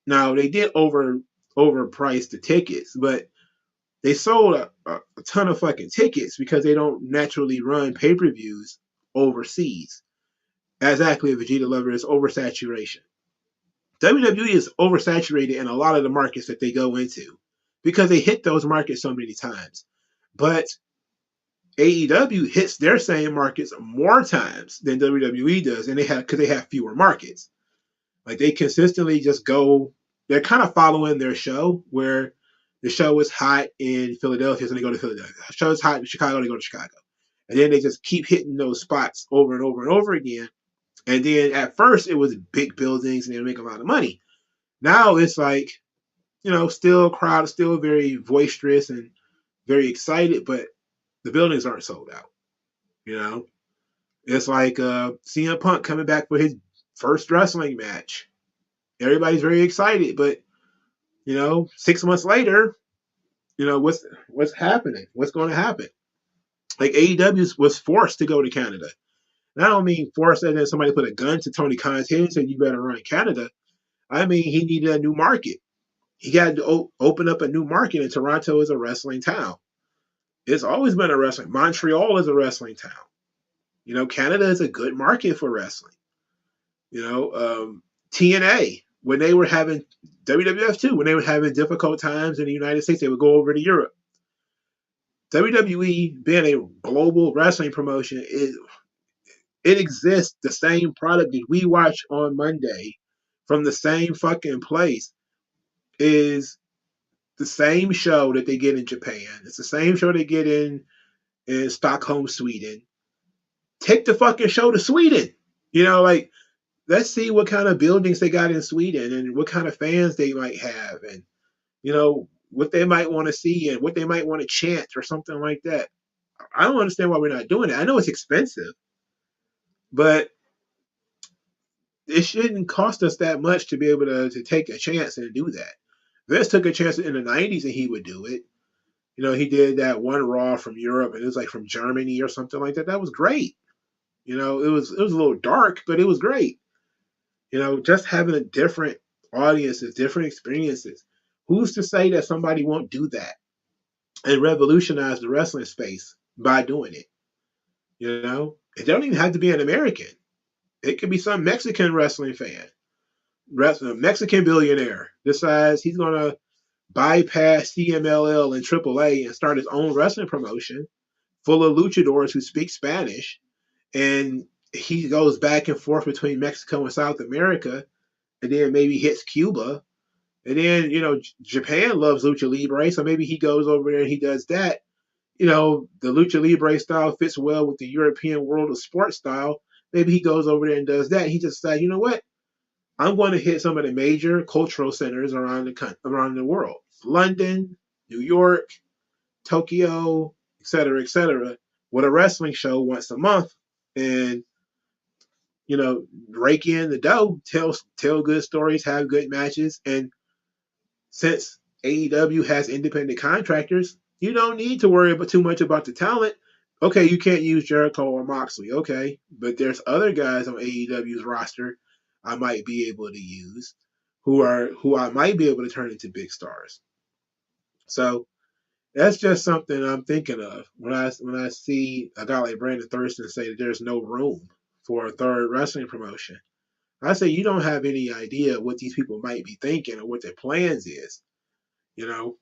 Now they did overprice the tickets, but they sold a ton of fucking tickets because they don't naturally run pay-per-views overseas. Exactly, Vegeta Lover, is oversaturation. WWE is oversaturated in a lot of the markets that they go into because they hit those markets so many times. But AEW hits their same markets more times than WWE does, and because they have fewer markets. Like they consistently just go. They're kind of following their show, where the show is hot in Philadelphia, so they go to Philadelphia. The show is hot in Chicago, they go to Chicago, and then they just keep hitting those spots over and over and over again. And then at first it was big buildings and they make a lot of money. Now it's like, still crowd is still very boisterous and very excited, but the buildings aren't sold out. You know, it's like CM Punk coming back for his first wrestling match. Everybody's very excited, but 6 months later, what's happening? What's going to happen? Like AEW was forced to go to Canada. And I don't mean forced as in somebody put a gun to Tony Khan's head and said you better run Canada. I mean he needed a new market. He got to open up a new market, and Toronto is a wrestling town. It's always been a wrestling. Montreal is a wrestling town. Canada is a good market for wrestling. TNA, when they were having WWF too, when they were having difficult times in the United States, they would go over to Europe. WWE, being a global wrestling promotion, it exists. The same product that we watch on Monday from the same fucking place is the same show that they get in Japan. It's the same show they get in Stockholm, Sweden. Take the fucking show to Sweden. Like let's see what kind of buildings they got in Sweden and what kind of fans they might have, and what they might want to see and what they might want to chant or something like that. I don't understand why we're not doing it. I know it's expensive, but it shouldn't cost us that much to be able to take a chance and do that. Vince took a chance in the 90s and he would do it. He did that one Raw from Europe, and it was like from Germany or something like that. That was great. It was a little dark, but it was great. Just having a different audiences, different experiences. Who's to say that somebody won't do that and revolutionize the wrestling space by doing it? It don't even have to be an American. It could be some Mexican wrestling fan, Mexican billionaire decides he's gonna bypass CMLL and AAA and start his own wrestling promotion full of luchadors who speak Spanish, and he goes back and forth between Mexico and South America, and then maybe hits Cuba, And then, Japan loves Lucha Libre, so maybe he goes over there and he does that. The Lucha Libre style fits well with the European world of sports style. Maybe he goes over there and does that. He just said, you know what? I'm going to hit some of the major cultural centers around the world. London, New York, Tokyo, et cetera, with a wrestling show once a month. And, rake in the dough, tell good stories, have good matches. And since AEW has independent contractors, you don't need to worry too much about the talent. Okay, you can't use Jericho or Moxley, okay, but there's other guys on AEW's roster I might be able to use who I might be able to turn into big stars. So that's just something I'm thinking of when I see a guy like Brandon Thurston say that there's no room for a third wrestling promotion. I say you don't have any idea what these people might be thinking or what their plans is. You know,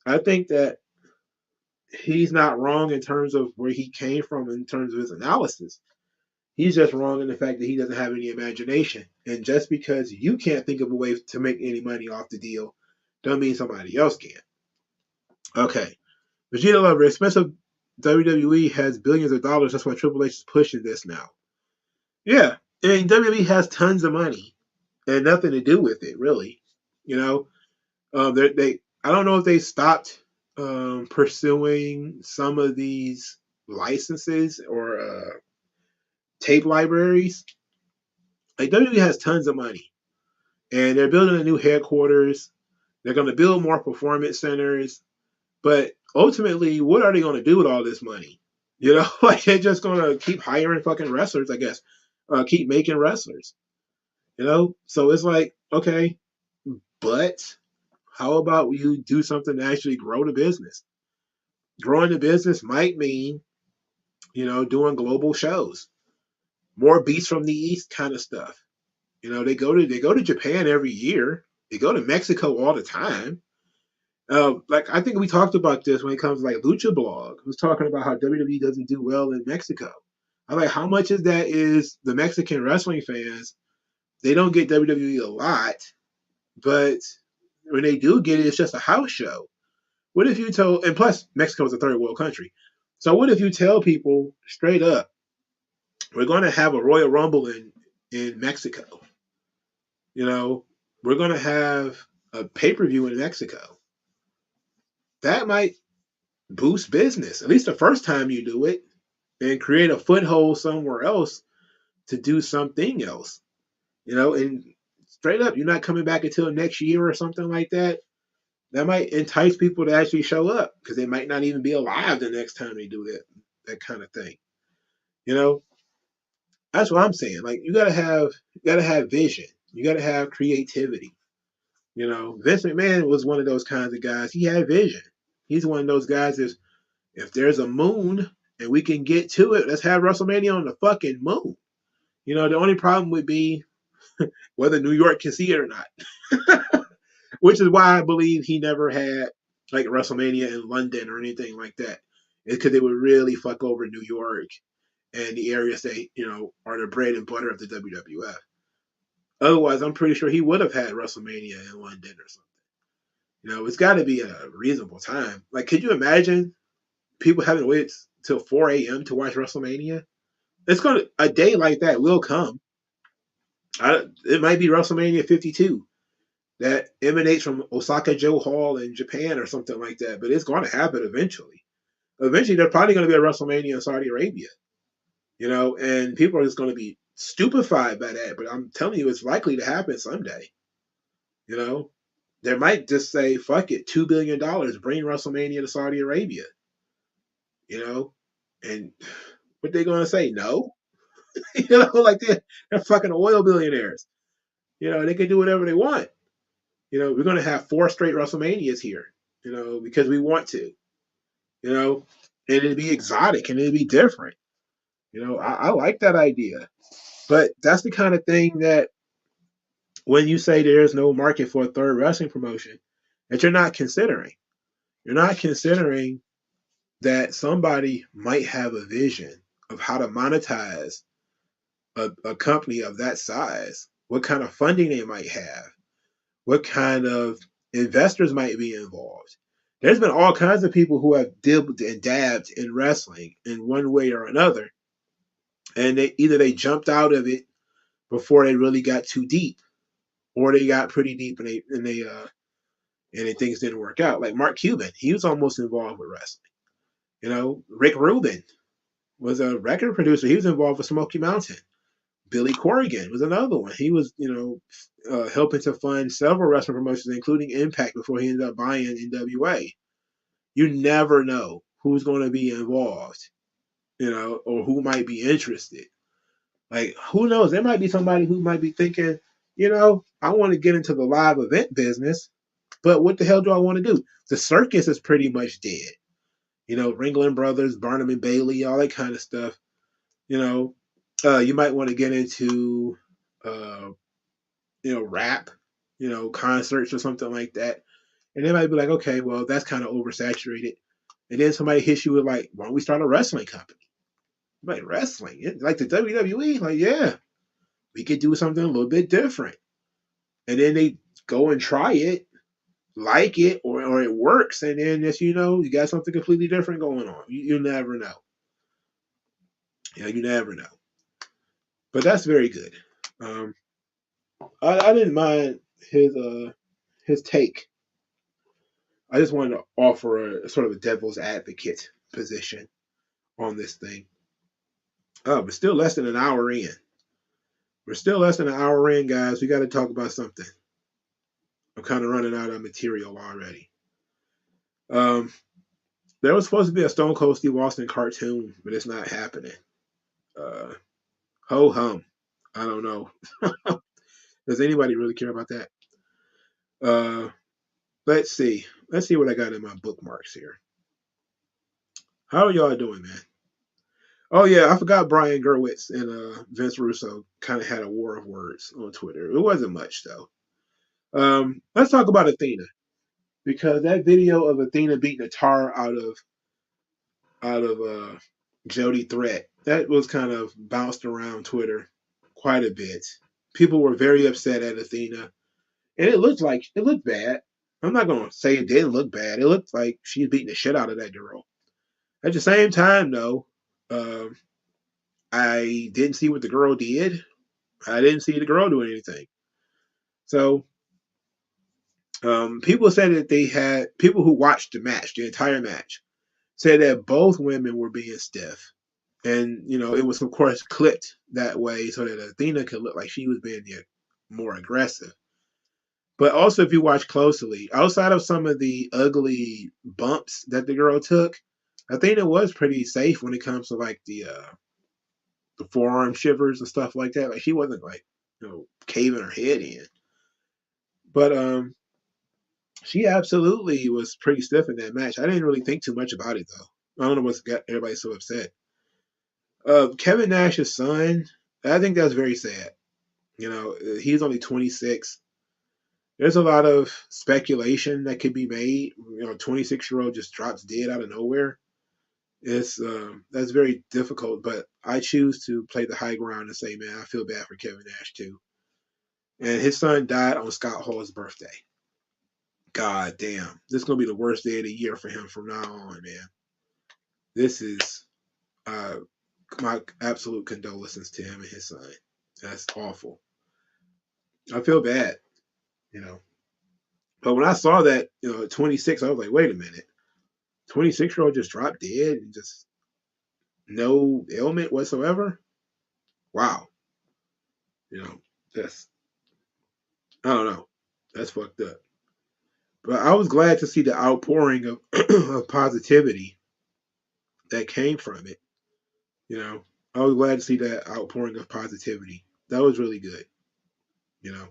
I think that he's not wrong in terms of where he came from in terms of his analysis. He's just wrong in the fact that he doesn't have any imagination. And just because you can't think of a way to make any money off the deal, don't mean somebody else can. Okay. Vegeta Lover, expensive WWE has billions of dollars. That's why Triple H is pushing this now. Yeah. I mean, WWE has tons of money and nothing to do with it, really. You know, they I don't know if they stopped pursuing some of these licenses or tape libraries. Like WWE has tons of money, and they're building a new headquarters. They're going to build more performance centers, but ultimately, what are they going to do with all this money? Like they're just going to keep hiring fucking wrestlers, I guess. Keep making wrestlers. So it's like, okay, but how about you do something to actually grow the business? Growing the business might mean, doing global shows, more beats from the east kind of stuff. They go to Japan every year. They go to Mexico all the time. Like I think we talked about this when it comes to like Lucha Blog, who's talking about how WWE doesn't do well in Mexico. I'm like, how much of that is the Mexican wrestling fans? They don't get WWE a lot, but when they do get it, it's just a house show. What if you told, and plus Mexico is a third world country. So what if you tell people straight up, we're going to have a Royal Rumble in Mexico. We're going to have a pay-per-view in Mexico. That might boost business, at least the first time you do it, and create a foothold somewhere else to do something else. And straight up, you're not coming back until next year or something like that. That might entice people to actually show up because they might not even be alive the next time they do that kind of thing. You know, that's what I'm saying. Like you gotta have vision. You gotta have creativity. Vince McMahon was one of those kinds of guys. He had vision. He's one of those guys that if there's a moon and we can get to it, let's have WrestleMania on the fucking moon. The only problem would be whether New York can see it or not. Which is why I believe he never had like WrestleMania in London or anything like that. It's because it would really fuck over New York and the areas that, are the bread and butter of the WWF. Otherwise, I'm pretty sure he would have had WrestleMania in London or something. It's got to be a reasonable time. Like, could you imagine people having to wait till 4 a.m. to watch WrestleMania? A day like that will come. It might be WrestleMania 52 that emanates from Osaka-jo Hall in Japan or something like that, but it's going to happen eventually. Eventually, there's probably going to be a WrestleMania in Saudi Arabia, and people are just going to be stupefied by that. But I'm telling you, it's likely to happen someday. You know, they might just say, "Fuck it, $2 billion, bring WrestleMania to Saudi Arabia." And what they going to say? No, like they're fucking oil billionaires. They can do whatever they want. We're going to have 4 straight WrestleManias here. Because we want to. And it'd be exotic and it'd be different. I like that idea. But that's the kind of thing that when you say there's no market for a third wrestling promotion, that you're not considering. You're not considering that somebody might have a vision of how to monetize a company of that size, what kind of funding they might have, what kind of investors might be involved. There's been all kinds of people who have dibbed and dabbed in wrestling in one way or another, and they jumped out of it before they really got too deep, or they got pretty deep and things didn't work out. Like Mark Cuban, he was almost involved with wrestling. Rick Rubin was a record producer. He was involved with Smoky Mountain. Billy Corrigan was another one. He was, helping to fund several wrestling promotions, including Impact, before he ended up buying NWA. You never know who's going to be involved, or who might be interested. Like, who knows? There might be somebody who might be thinking, I want to get into the live event business, but what the hell do I want to do? The circus is pretty much dead. Ringling Brothers, Barnum and Bailey, all that kind of stuff. You might want to get into, rap, concerts or something like that. And they might be like, okay, well, that's kind of oversaturated. And then somebody hits you with like, why don't we start a wrestling company? Like, wrestling? Like the WWE? Like, yeah, we could do something a little bit different. And then they go and try it, like it, or it works. And then, as you know, you got something completely different going on. You never know. You never know. But that's very good. I didn't mind his take. I just wanted to offer a sort of a devil's advocate position on this thing. But still less than an hour in. We're still less than an hour in, guys. We got to talk about something. I'm kind of running out of material already. There was supposed to be a Stone Cold Steve Austin cartoon, but it's not happening. Ho hum. I don't know. Does anybody really care about that? Let's see. Let's see what I got in my bookmarks here. How are y'all doing, man? Oh yeah, I forgot Brian Gerwitz and Vince Russo kind of had a war of words on Twitter. It wasn't much though. Let's talk about Athena, because that video of Athena beating the tar out of Jody Threat, that was kind of bounced around Twitter quite a bit. People were very upset at Athena, and it looked bad. I'm not gonna say it didn't look bad. It looked like she's beating the shit out of that girl. At the same time, though, I didn't see what the girl did. I didn't see the girl do anything. So people said that they had people who watched the entire match, said that both women were being stiff. And, it was, of course, clipped that way so that Athena could look like she was being more aggressive. But also, if you watch closely, outside of some of the ugly bumps that the girl took, Athena was pretty safe when it comes to like the forearm shivers and stuff like that. Like, she wasn't like, caving her head in. But she absolutely was pretty stiff in that match. I didn't really think too much about it though. I don't know what's got everybody so upset. Kevin Nash's son, I think that's very sad. He's only 26. There's a lot of speculation that could be made. 26-year-old just drops dead out of nowhere. It's That's very difficult, but I choose to play the high ground and say, man, I feel bad for Kevin Nash too. And his son died on Scott Hall's birthday. God damn, this is gonna be the worst day of the year for him from now on, man. This is my absolute condolences to him and his son. That's awful. I feel bad, you know. But when I saw that, at 26, I was like, wait a minute. 26-year-old just dropped dead and just no ailment whatsoever? Wow. That's, I don't know. That's fucked up. But I was glad to see the outpouring of, of positivity that came from it. I was glad to see that outpouring of positivity. That was really good. You know.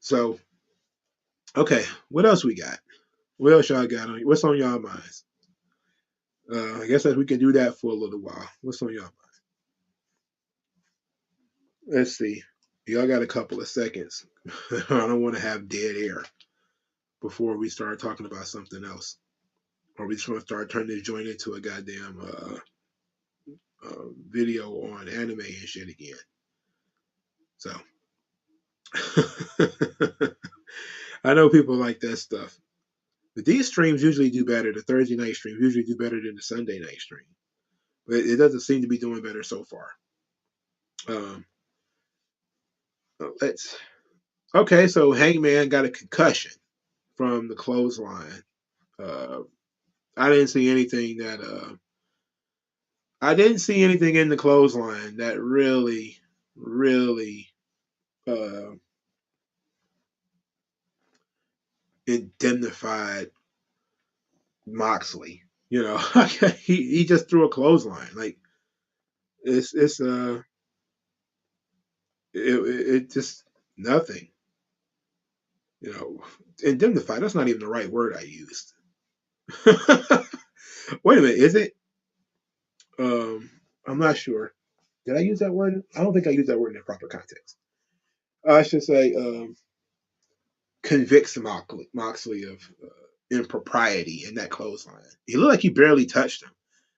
So, okay, what else we got? What else y'all got on? What's on y'all minds? I guess that we can do that for a little while. What's on y'all mind? Let's see. Y'all got a couple of seconds. I don't want to have dead air before we start talking about something else, or we just want to start turning this joint into a goddamn video on anime and shit again. So, I know people like that stuff. But these streams usually do better. The Thursday night streams usually do better than the Sunday night stream. But it doesn't seem to be doing better so far. Um, let's Okay, so Hangman got a concussion from the clothesline. Uh, I didn't see anything that I didn't see anything in the clothesline that really uh, indemnified Moxley. You know, he just threw a clothesline. Like it's it just nothing. You know, indemnify. That's not even the right word I used. Wait a minute, is it? I'm not sure. Did I use that word? I don't think I used that word in the proper context. I should say convicts Moxley of impropriety in that clothesline. He looked like he barely touched him.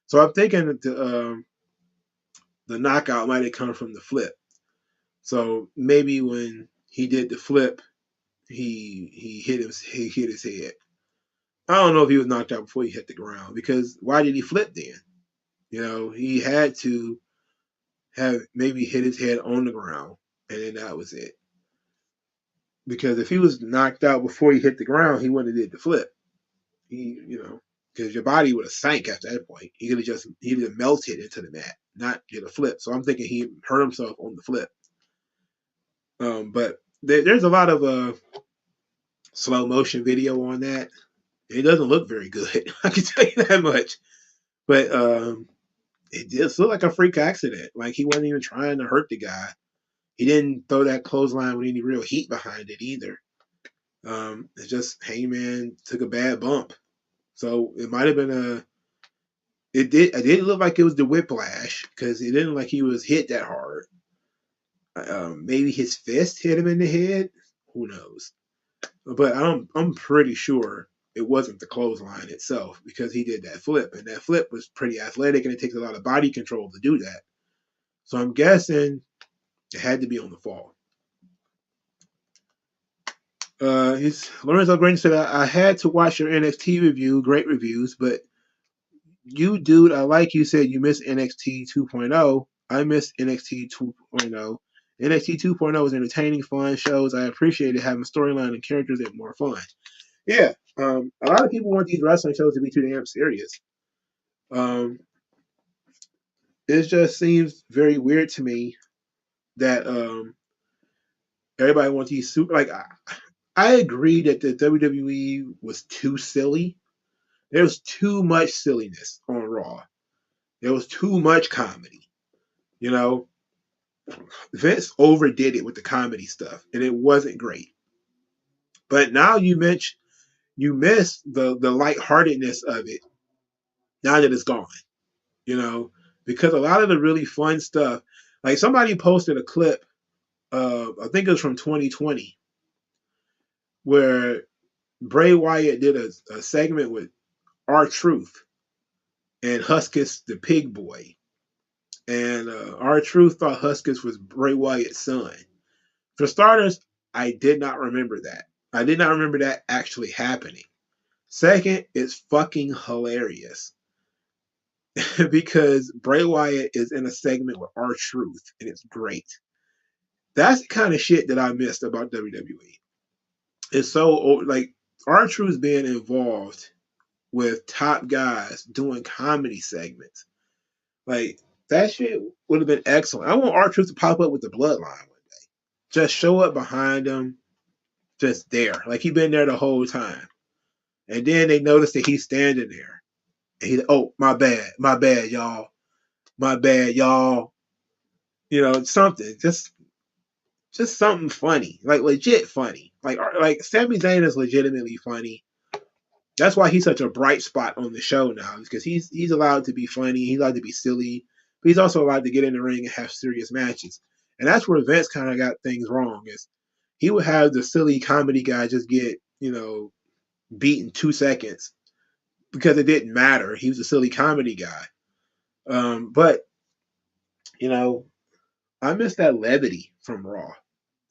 So I'm thinking that the knockout might have come from the flip. So maybe when he did the flip, he hit his head. I don't know if he was knocked out before he hit the ground because why did he flip then? You know, he had to have maybe hit his head on the ground and then that was it. Because if he was knocked out before he hit the ground, he wouldn't have did the flip. You know, because your body would have sank at that point. He could have melted into the mat, not get a flip. So I'm thinking he hurt himself on the flip. But there's a lot of slow motion video on that. It doesn't look very good. I can tell you that much. But it just looked like a freak accident. Like he wasn't even trying to hurt the guy. He didn't throw that clothesline with any real heat behind it either. It's just Hangman took a bad bump. So it might have been it didn't look like it was the whiplash because it didn't look like he was hit that hard. Maybe his fist hit him in the head. Who knows? But I'm pretty sure it wasn't the clothesline itself because he did that flip, and that flip was pretty athletic, and it takes a lot of body control to do that. So I'm guessing it had to be on the fall. Lorenzo Green said, I had to watch your NXT review, great reviews, but you, dude, I like you said you missed NXT 2.0. I missed NXT 2.0. NXT 2.0 was entertaining, fun shows. I appreciated having storyline and characters that were more fun. Yeah, a lot of people want these wrestling shows to be too damn serious. Um, it just seems very weird to me that everybody wants these super. Like, I agree that the WWE was too silly. There was too much silliness on Raw. There was too much comedy. You know, Vince overdid it with the comedy stuff, and it wasn't great. But now you miss the lightheartedness of it now that it's gone. You know, because a lot of the really fun stuff, like somebody posted a clip, I think it was from 2020, where Bray Wyatt did a segment with R-Truth and Huskus the Pig Boy, and R-Truth thought Huskus was Bray Wyatt's son. For starters, I did not remember that. I did not remember that actually happening. Second, it's fucking hilarious because Bray Wyatt is in a segment with R-Truth, and it's great. That's the kind of shit that I missed about WWE. It's so like R-Truth being involved with top guys doing comedy segments. Like that shit would have been excellent. I want R-Truth to pop up with the Bloodline one day. Just show up behind him, just there, like he been there the whole time. And then they notice that he's standing there. And he, oh, my bad, y'all, my bad, y'all. You know, something, just something funny, like legit funny. Like Sami Zayn is legitimately funny. That's why he's such a bright spot on the show now, because he's allowed to be funny, he's allowed to be silly, but he's also allowed to get in the ring and have serious matches. And that's where Vince kind of got things wrong. Is he would have the silly comedy guy just get beat in 2 seconds because it didn't matter. He was a silly comedy guy. But I miss that levity from Raw.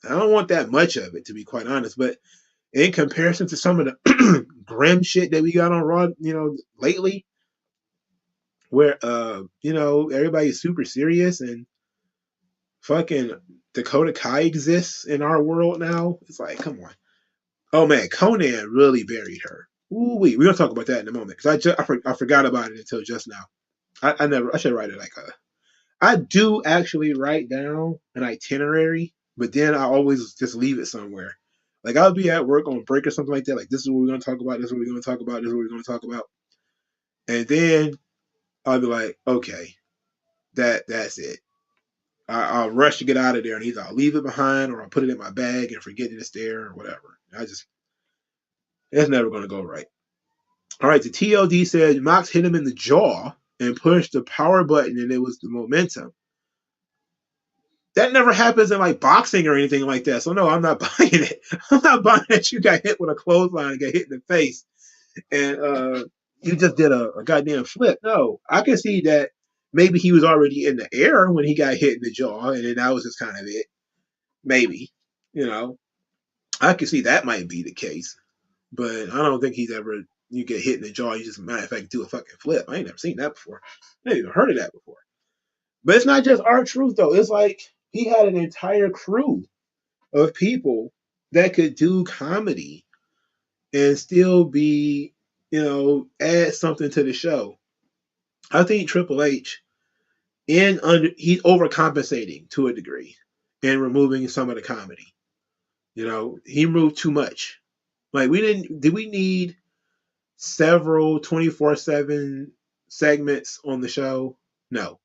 I don't want that much of it, to be quite honest. But in comparison to some of the grim shit that we got on Raw, lately, where everybody's super serious and fucking Dakota Kai exists in our world now. It's like, come on. Oh man, Conan really buried her. Ooh, we're gonna talk about that in a moment because I forgot about it until just now. I should write it like a. I do actually write down an itinerary, but then I always just leave it somewhere. Like I'll be at work on break or something like that. Like this is what we're gonna talk about. This is what we're gonna talk about. This is what we're gonna talk about. And then I'll be like, okay, that's it. I'll rush to get out of there, and either I'll leave it behind or I'll put it in my bag and forget that it's there or whatever. It's never gonna go right. All right, the TLD said Mox hit him in the jaw and pushed the power button, and it was the momentum. That never happens in like boxing or anything like that. So no, I'm not buying it. I'm not buying that you got hit with a clothesline and got hit in the face, and you just did a goddamn flip. No, I can see that maybe he was already in the air when he got hit in the jaw, and then that was just kind of it. Maybe, you know, I can see that might be the case, but I don't think he's ever. You get hit in the jaw, you just matter of fact do a fucking flip. I ain't never seen that before. I ain't even heard of that before. But it's not just R-Truth though. It's like he had an entire crew of people that could do comedy and still be, add something to the show. I think Triple H he's overcompensating to a degree and removing some of the comedy. He removed too much. Like did we need several 24/7 segments on the show? No.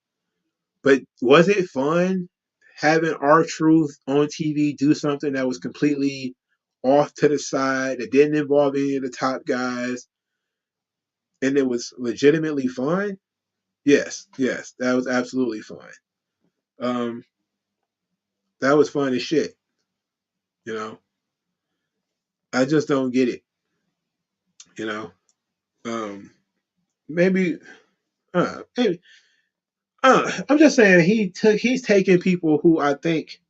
But was it fun having R-Truth on TV do something that was completely off to the side, that didn't involve any of the top guys, and it was legitimately fun? Yes, that was absolutely fun. Um, that was fun as shit. You know, I just don't get it. You know, um, maybe, maybe. I'm just saying he's taking people who I think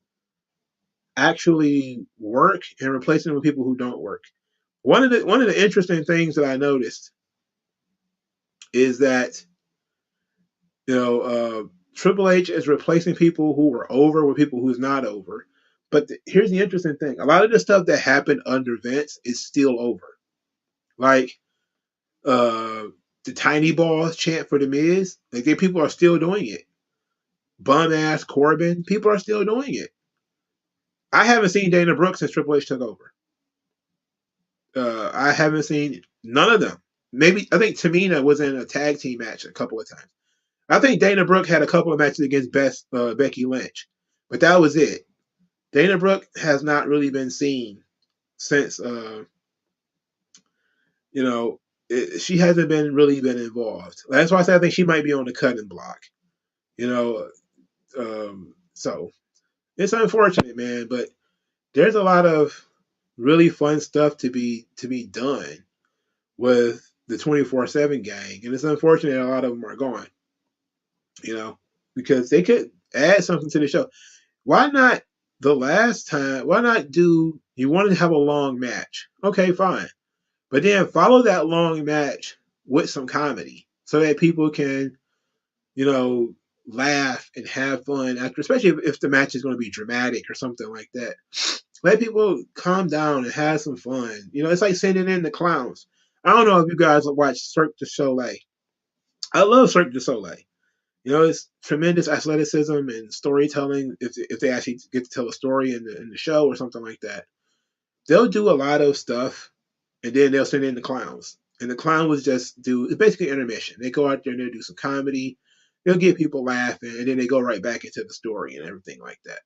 actually work and replacing them with people who don't work. One of the interesting things that I noticed is that Triple H is replacing people who were over with people who's not over. But here's the interesting thing: a lot of the stuff that happened under Vince is still over. Like the tiny balls chant for the Miz, like people are still doing it. Bum ass Corbin, people are still doing it. I haven't seen Dana Brooks since Triple H took over. I haven't seen none of them. Maybe I think Tamina was in a tag team match a couple of times. I think Dana Brooke had a couple of matches against Becky Lynch, but that was it. Dana Brooke has not really been seen since, she hasn't really been involved. That's why I said I think she might be on the cutting block. So it's unfortunate, man, but there's a lot of really fun stuff to be done with the 24/7 gang, and it's unfortunate a lot of them are gone. Because they could add something to the show. Why not the last time? Why not do you wanted to have a long match? Okay, fine. But then follow that long match with some comedy so that people can, laugh and have fun after, especially if the match is going to be dramatic or something like that. Let people calm down and have some fun. It's like sending in the clowns. I don't know if you guys watch Cirque du Soleil. I love Cirque du Soleil. It's tremendous athleticism and storytelling. If they actually get to tell a story in the show or something like that, they'll do a lot of stuff, and then they'll send in the clowns. And the clown was it's basically intermission. They go out there and they'll do some comedy. They'll get people laughing, and then they go right back into the story and everything like that.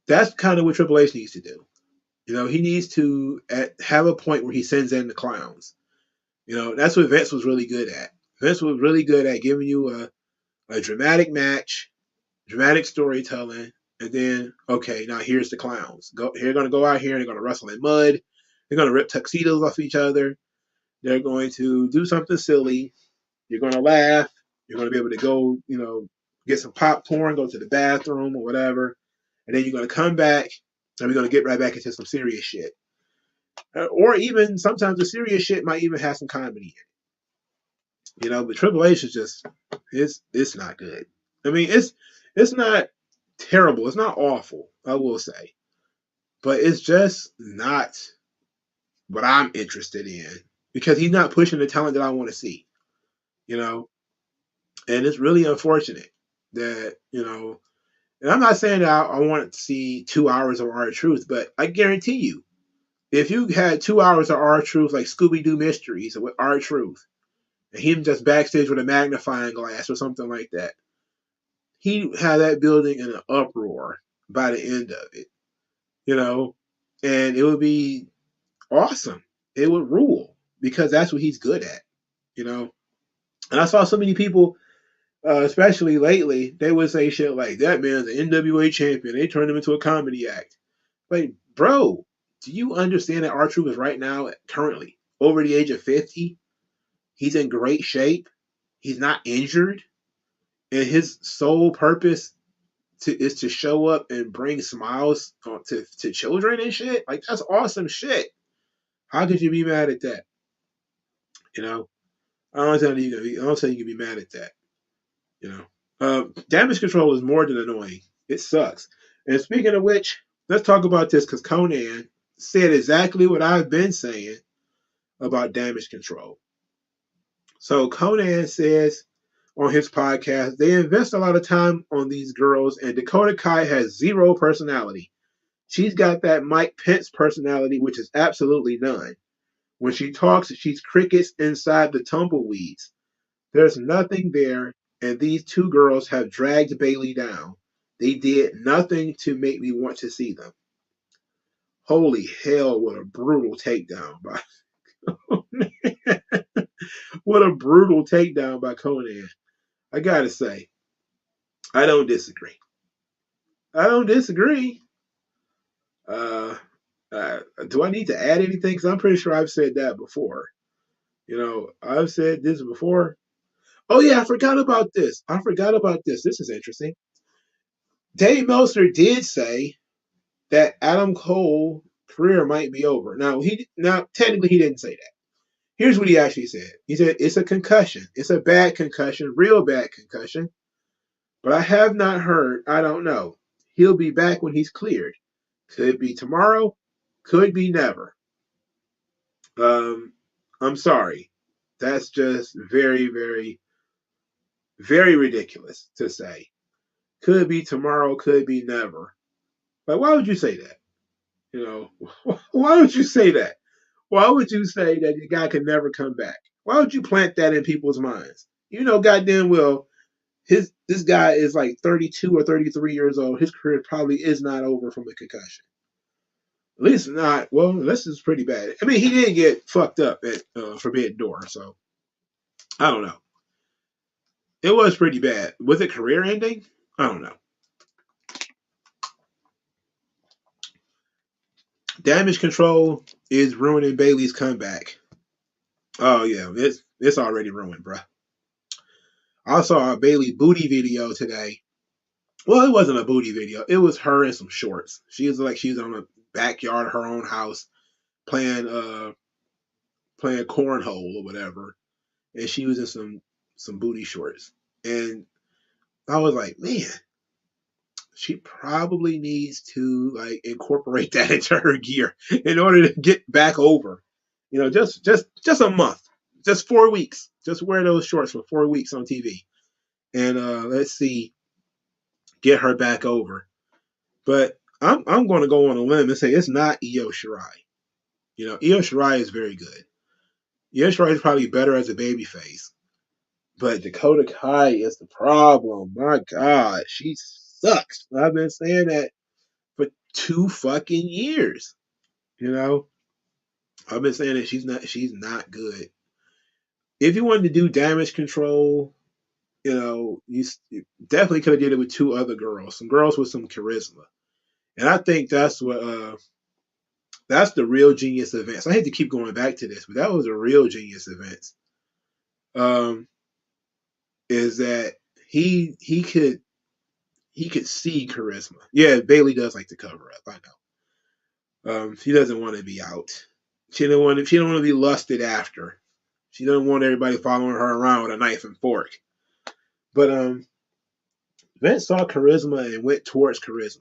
That's kind of what Triple H needs to do. He needs to have a point where he sends in the clowns. That's what Vince was really good at. Vince was really good at giving you a dramatic match, dramatic storytelling, and then, okay, now here's the clowns. They're going to go out here and they're going to wrestle in mud. They're going to rip tuxedos off each other. They're going to do something silly. You're going to laugh. You're going to be able to go, get some popcorn, go to the bathroom or whatever. and then you're going to come back, and we're going to get right back into some serious shit. Or even sometimes the serious shit might even have some comedy in it. But Triple H is just it's not good. I mean, it's not terrible. It's not awful, I will say. But it's just not what I'm interested in because he's not pushing the talent that I want to see, you know? And it's really unfortunate that. And I'm not saying that I want to see 2 hours of R-Truth, but I guarantee you, if you had 2 hours of R-Truth like Scooby-Doo Mysteries with R-Truth, and him just backstage with a magnifying glass or something like that, he had that building in an uproar by the end of it, you know? And it would be awesome. It would rule because that's what he's good at. And I saw so many people, especially lately, they would say shit like, that man's an NWA champion. They turned him into a comedy act. Like, bro, do you understand that R-Truth is right now, currently, over the age of 50? He's in great shape. He's not injured. And his sole purpose is to show up and bring smiles to children and shit. Like, that's awesome shit. How could you be mad at that? You know? I don't think you can be mad at that. Damage control is more than annoying. It sucks. And speaking of which, let's talk about this because Conan said exactly what I've been saying about damage control. So Conan says on his podcast, they invest a lot of time on these girls, and Dakota Kai has zero personality. She's got that Mike Pence personality, which is absolutely none. When she talks, she's crickets inside the tumbleweeds. There's nothing there, and these two girls have dragged Bayley down. They did nothing to make me want to see them. Holy hell, what a brutal takedown by what a brutal takedown by Conan. I gotta say, I don't disagree. I don't disagree. Uh, do I need to add anything? Because I'm pretty sure I've said that before. I've said this before. Oh yeah, I forgot about this. This is interesting. Dave Melster did say that Adam Cole's career might be over. Now technically he didn't say that. Here's what he actually said. He said it's a concussion. It's a bad concussion, real bad concussion. But I have not heard. I don't know. He'll be back when he's cleared. Could be tomorrow. Could be never. I'm sorry. That's just very, very, very ridiculous to say. Could be tomorrow. Could be never. Like, why would you say that? Why would you say that? Why would you say that the guy could never come back? Why would you plant that in people's minds? Goddamn well, this guy is like 32 or 33 years old. His career probably is not over from a concussion. At least not. Well, this is pretty bad. I mean, he did get fucked up at Forbidden Door, so I don't know. It was pretty bad. Was it career ending? I don't know. Damage control is ruining Bayley's comeback. Oh yeah, it's already ruined, bruh. I saw a Bayley booty video today. Well, it wasn't a booty video. It was her in some shorts. She was on a backyard of her own house playing cornhole or whatever, and she was in some booty shorts. And I was like, man, she probably needs to like incorporate that into her gear in order to get back over. Just a month, just 4 weeks. Just wear those shorts for 4 weeks on TV, and let's see, get her back over. But I'm going to go on a limb and say it's not Io Shirai. Io Shirai is very good. Io Shirai is probably better as a babyface. But Dakota Kai is the problem. My God, she sucks. I've been saying that for 2 fucking years. I've been saying that she's not good. If you wanted to do damage control, you definitely could have did it with 2 other girls, some girls with some charisma. And I think that's the real genius events. I hate to keep going back to this, but that was a real genius events. Is that he could he could see charisma. Yeah, Bailey does like to cover up. I know. She doesn't want to be out. She don't want to. She don't want to be lusted after. She doesn't want everybody following her around with a knife and fork. But Vince saw charisma and went towards charisma.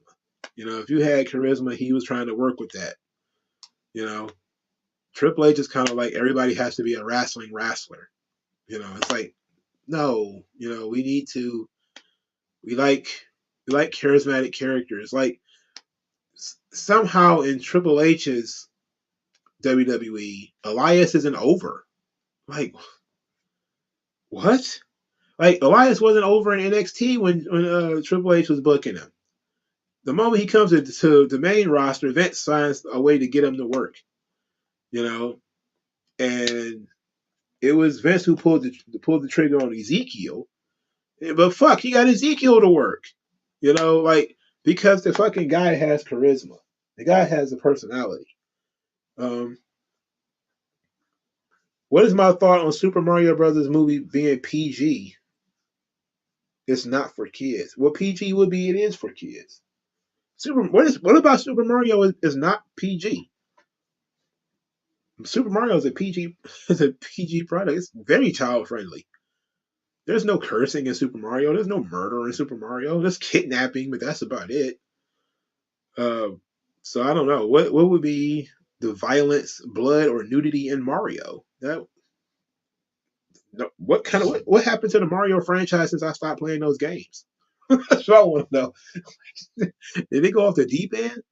You know, if you had charisma, he was trying to work with that. You know, Triple H is kind of like everybody has to be a wrestling wrestler. You know, it's like no. You know, we need to. We like charismatic characters. Like somehow in Triple H's WWE, Elias isn't over. Like what? Like Elias wasn't over in NXT when Triple H was booking him. The moment he comes to the main roster, Vince finds a way to get him to work. You know, and it was Vince who pulled the trigger on Ezekiel. But fuck, he got Ezekiel to work. You know, like because the fucking guy has charisma. The guy has a personality. Um, what is my thought on Super Mario Brothers movie being PG? It's not for kids. What PG would be, it is for kids. What about Super Mario is not PG? Super Mario is a PG is a PG product. It's very child friendly. There's no cursing in Super Mario. There's no murder in Super Mario. There's kidnapping, but that's about it. Uh, so I don't know what would be the violence, blood, or nudity in Mario. That what kind of what happened to the Mario franchise since I stopped playing those games? That's what I want to know. Did they go off the deep end?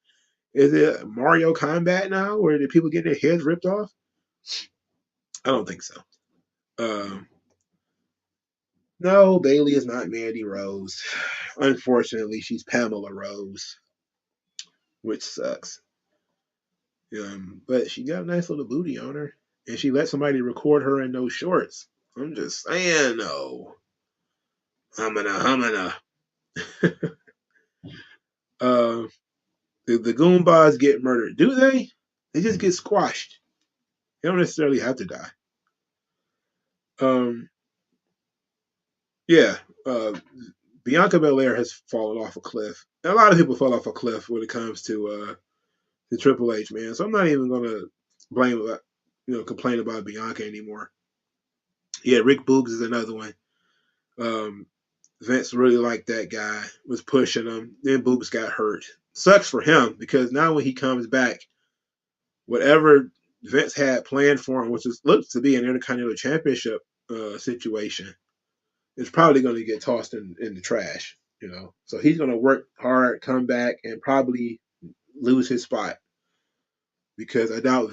Is it Mario Combat now, where did people get their heads ripped off? I don't think so. Um, no, Bailey is not Mandy Rose. Unfortunately, she's Pamela Rose, which sucks. But she got a nice little booty on her, and she let somebody record her in those shorts. I'm just saying, no. Humana. uh, the Goombas get murdered. Do they? They just get squashed. They don't necessarily have to die. Um, yeah. Bianca Belair has fallen off a cliff. And a lot of people fall off a cliff when it comes to Triple H, man. So I'm not even gonna complain about Bianca anymore. Yeah, Rick Boogs is another one. Um, Vince really liked that guy, was pushing him. Then Boogs got hurt. Sucks for him because now when he comes back, whatever Vince had planned for him, which looks to be an Intercontinental Championship situation, is probably going to get tossed in the trash. You know, so he's going to work hard, come back, and probably lose his spot because I doubt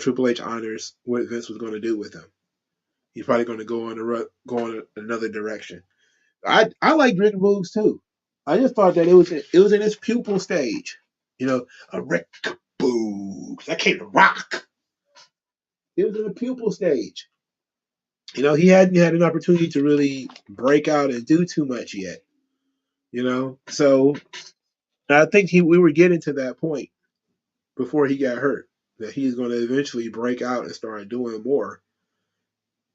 Triple H honors what Vince was going to do with him. He's probably going to go in another direction. I like Rick Boogs too. I just thought that it was in its pupil stage. You know, a Rick Boogs. I came to rock. It was in the pupil stage. You know, he hadn't had an opportunity to really break out and do too much yet. You know, so I think we were getting to that point before he got hurt that he's going to eventually break out and start doing more.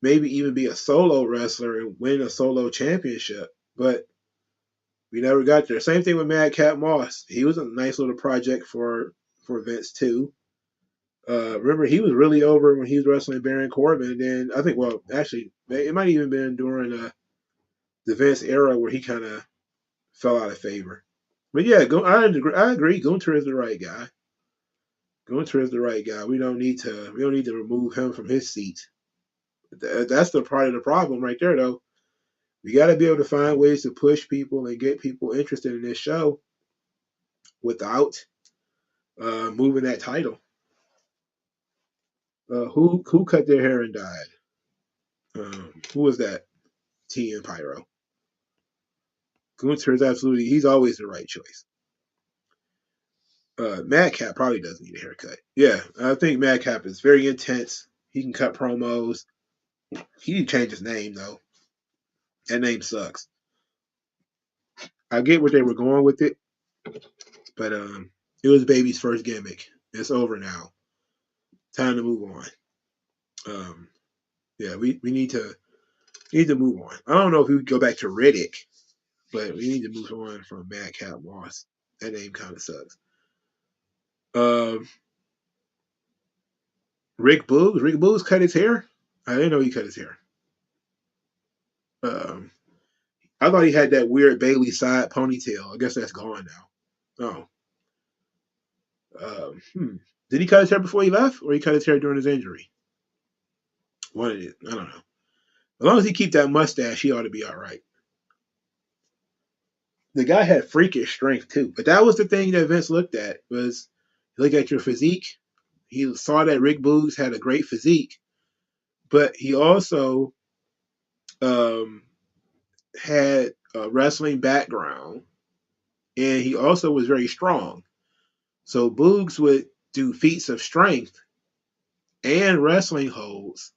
Maybe even be a solo wrestler and win a solo championship. But we never got there. Same thing with Madcap Moss. He was a nice little project for Vince too. Remember, he was really over when he was wrestling Baron Corbin. And then I think, well, actually, it might even been during the Vince era where he kind of fell out of favor. But yeah, I agree. Gunther is the right guy. Gunther is the right guy. We don't need to remove him from his seat. That's the part of the problem right there, though. We got to be able to find ways to push people and get people interested in this show without moving that title. Who cut their hair and died? Who was that? T and Pyro. Gunther is he's always the right choice. Madcap probably does need a haircut. Yeah, I think Madcap is very intense. He can cut promos. He need to change his name though. That name sucks. I get what they were going with it, but it was Baby's first gimmick. It's over now. Time to move on. Yeah, we need to move on. I don't know if we would go back to Riddick. But we need to move on from Madcap Moss. That name kind of sucks. Um, Rick Boogs. Rick Boogs cut his hair. I didn't know he cut his hair. Um, I thought he had that weird Bailey side ponytail. I guess that's gone now. Oh. Did he cut his hair before he left, or he cut his hair during his injury? One of it. I don't know. As long as he keep that mustache, he ought to be all right. The guy had freakish strength too, but that was the thing that Vince looked at was look at your physique. He saw that Rick Boogs had a great physique, but he also um, had a wrestling background, and he also was very strong. So Boogs would do feats of strength and wrestling holds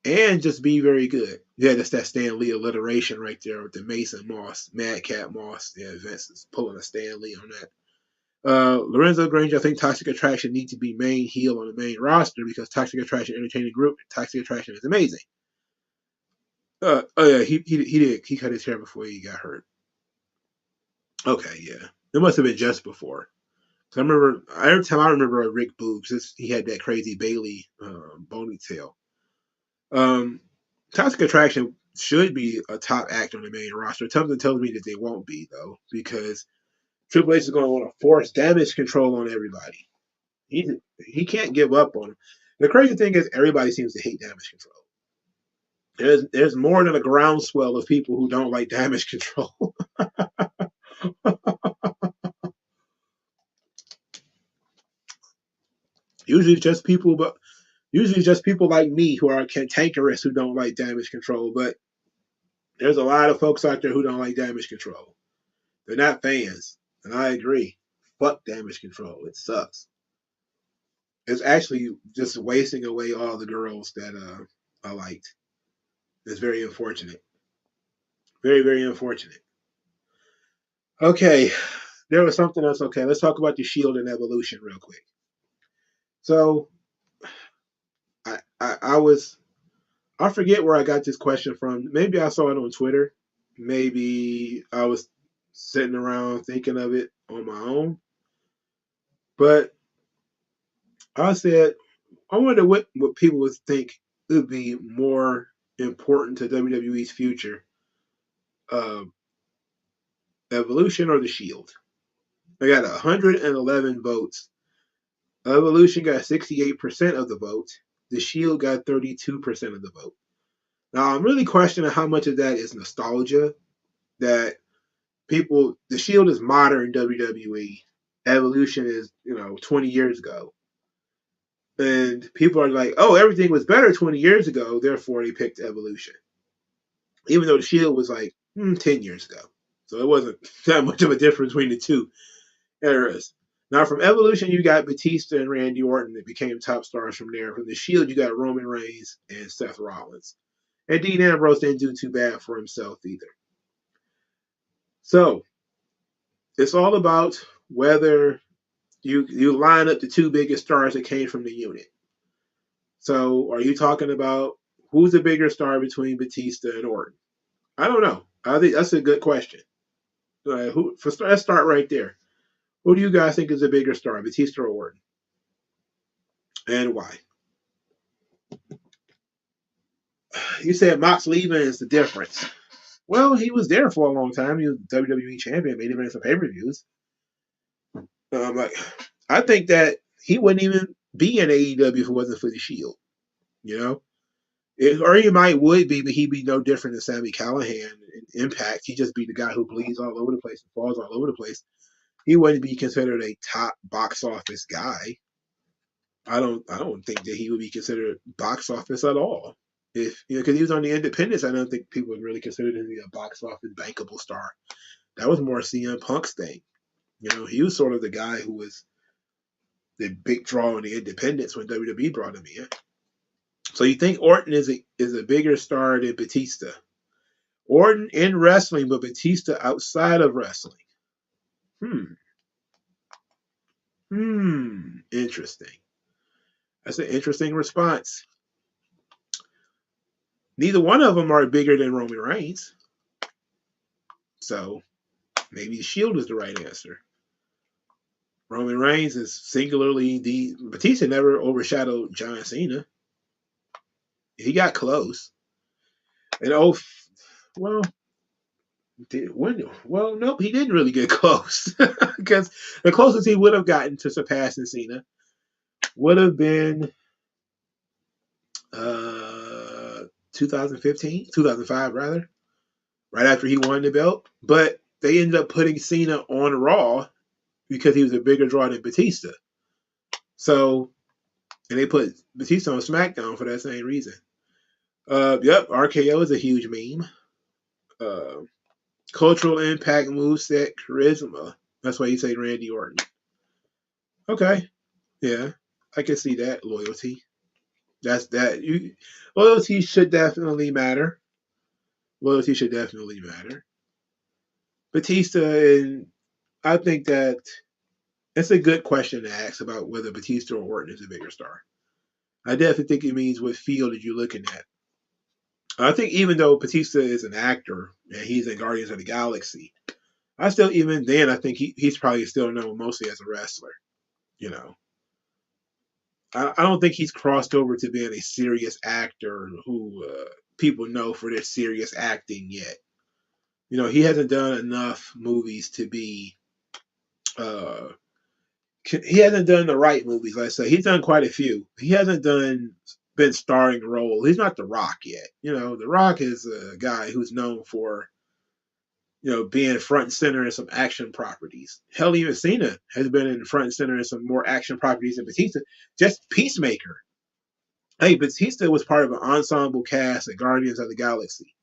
and just be very good. Yeah, that's that Stan Lee alliteration right there with the Mason Moss, Madcap Moss. Yeah, Vince is pulling a Stan Lee on that. Lorenzo Granger, I think Toxic Attraction need to be main heel on the main roster because Toxic Attraction entertaining group. Toxic Attraction is amazing. Oh yeah, he cut his hair before he got hurt. Okay, yeah, it must have been just before. So I remember every time I remember Rick Boogs, he had that crazy Bailey ponytail. Toxic Attraction should be a top act on the main roster. Something tells me that they won't be though, because Triple H is going to want to force damage control on everybody. He can't give up on him. The crazy thing is everybody seems to hate damage control. There's more than a groundswell of people who don't like damage control. usually it's just people, but usually it's just people like me who are cantankerous who don't like damage control. But there's a lot of folks out there who don't like damage control. They're not fans, and I agree. Fuck damage control. It sucks. It's actually just wasting away all the girls that I liked. It's very unfortunate. Very, very unfortunate. Okay, there was something else. Okay, let's talk about the Shield and Evolution real quick. So, I forget where I got this question from. Maybe I saw it on Twitter. Maybe I was sitting around thinking of it on my own. But I said, I wonder what people would think would be more important to WWE's future, uh, Evolution or the Shield. I got 111 votes. Evolution got 68% of the vote. The Shield got 32% of the vote. Now, I'm really questioning how much of that is nostalgia. That the Shield is modern WWE. Evolution is, 20 years ago. And people are like, oh, everything was better 20 years ago, therefore they picked Evolution. Even though the Shield was like 10 years ago. So it wasn't that much of a difference between the two eras. Now, from Evolution, you got Batista and Randy Orton that became top stars from there. From the Shield, you got Roman Reigns and Seth Rollins. And Dean Ambrose didn't do too bad for himself either. So, it's all about whether you line up the two biggest stars that came from the unit. So, are you talking about who's the bigger star between Batista and Orton? I don't know. I think that's a good question. Let's start right there. Who do you guys think is a bigger star, Batista or Orton? And why? You said Mox leaving is the difference. Well, he was there for a long time. He was WWE champion, made events of pay-per-views. Like, I think that he wouldn't even be in AEW if it wasn't for the Shield. You know, or he would be, but he'd be no different than Sami Callihan in Impact. He'd just be the guy who bleeds all over the place and falls all over the place. He wouldn't be considered a top box office guy. I don't think that he would be considered box office at all. If because he was on the independents, I don't think people would really consider him to be a box office bankable star. That was more CM Punk's thing. He was sort of the guy who was the big draw on the independents when WWE brought him in. So you think Orton is a bigger star than Batista? Orton in wrestling, but Batista outside of wrestling. Interesting. That's an interesting response. Neither one of them are bigger than Roman Reigns. So maybe the Shield is the right answer. Roman Reigns is singularly the Batista never overshadowed John Cena. He got close. And well, nope, he didn't really get close because the closest he would have gotten to surpassing Cena would have been 2015, 2005 rather, right after he won the belt. But they ended up putting Cena on Raw because he was a bigger draw than Batista. So, and they put Batista on SmackDown for that same reason. Yep, RKO is a huge meme. Cultural impact, moveset, charisma. That's why you say Randy Orton. Okay, yeah, I can see that. Loyalty. That's that. Loyalty should definitely matter. Loyalty should definitely matter. Batista, and I think that it's a good question to ask about whether Batista or Orton is a bigger star. I definitely think it means what field are you looking at. I think even though Batista is an actor and he's in Guardians of the Galaxy, even then I think he's probably still known mostly as a wrestler. You know, I don't think he's crossed over to being a serious actor who people know for their serious acting yet. You know, he hasn't done enough movies to be. He hasn't done the right movies. Let's say he's done quite a few. He hasn't been starring role. He's not The Rock yet. You know, The Rock is a guy who's known for being front and center in some action properties. Hell, even Cena has been in front and center in some more action properties than Batista. Just Peacemaker. Hey, Batista was part of an ensemble cast at Guardians of the Galaxy.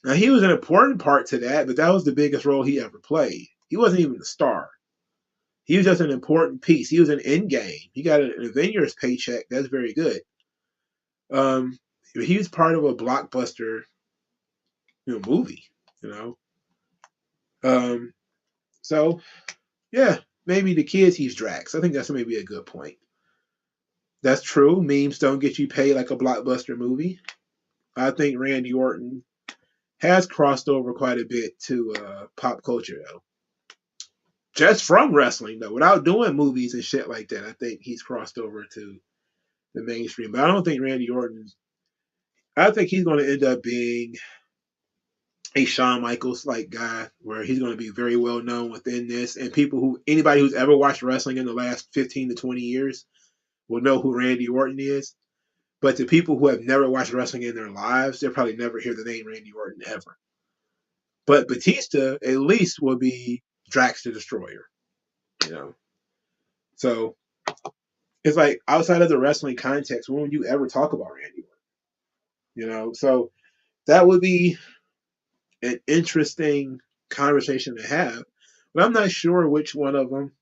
Now, he was an important part to that, but that was the biggest role he ever played. He wasn't even the star. He was just an important piece. He was an Endgame. He got an Avengers paycheck. That's very good. He was part of a blockbuster, movie. You know. So yeah, maybe the kid sees Drax. I think that's maybe a good point. That's true. Memes don't get you paid like a blockbuster movie. I think Randy Orton has crossed over quite a bit to pop culture, though. Just from wrestling, though, without doing movies and shit like that, I think he's crossed over to the mainstream. But I don't think Randy Orton. I think he's going to end up being a Shawn Michaels like guy, where he's going to be very well known within this, and anybody who's ever watched wrestling in the last 15 to 20 years will know who Randy Orton is. But to people who have never watched wrestling in their lives, they'll probably never hear the name Randy Orton ever. But Batista at least will be Drax the Destroyer, you know. So it's like outside of the wrestling context, when would you ever talk about Randy Orton? You know, so that would be an interesting conversation to have. But I'm not sure which one of them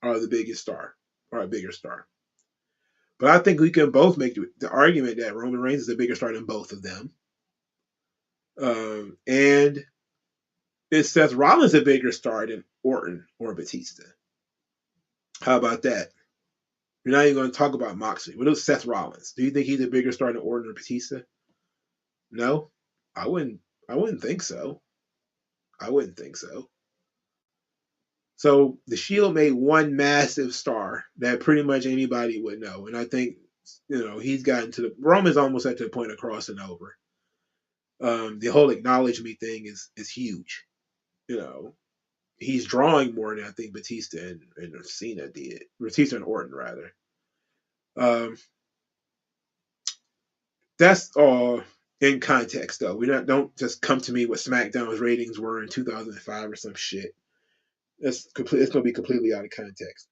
are the biggest star or a bigger star. But I think we can both make the argument that Roman Reigns is a bigger star than both of them. And is Seth Rollins a bigger star than Orton or Batista? How about that? You're not even going to talk about Moxley. What is Seth Rollins? Do you think he's a bigger star than Orton or Batista? No, I wouldn't. I wouldn't think so. I wouldn't think so. So the Shield made one massive star that pretty much anybody would know, and I think he's gotten to Roman's almost at the point of crossing over. The whole acknowledge me thing is huge. He's drawing more than I think Batista and Cena did. Batista and Orton rather. That's all in context though. Don't just come to me with SmackDown's ratings were in 2005 or some shit. It's going to be completely out of context.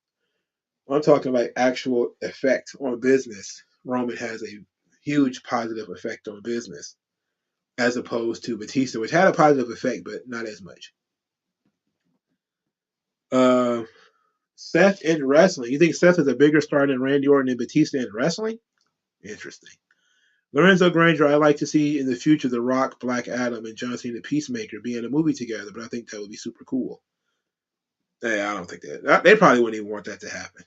I'm talking about actual effect on business. Roman has a huge positive effect on business, as opposed to Batista, which had a positive effect, but not as much. Seth in wrestling. You think Seth is a bigger star than Randy Orton and Batista in wrestling? Interesting. Lorenzo Granger, I like to see in the future The Rock, Black Adam, and John Cena Peacemaker be in a movie together, but I think that would be super cool. Yeah, I don't think that. They probably wouldn't even want that to happen.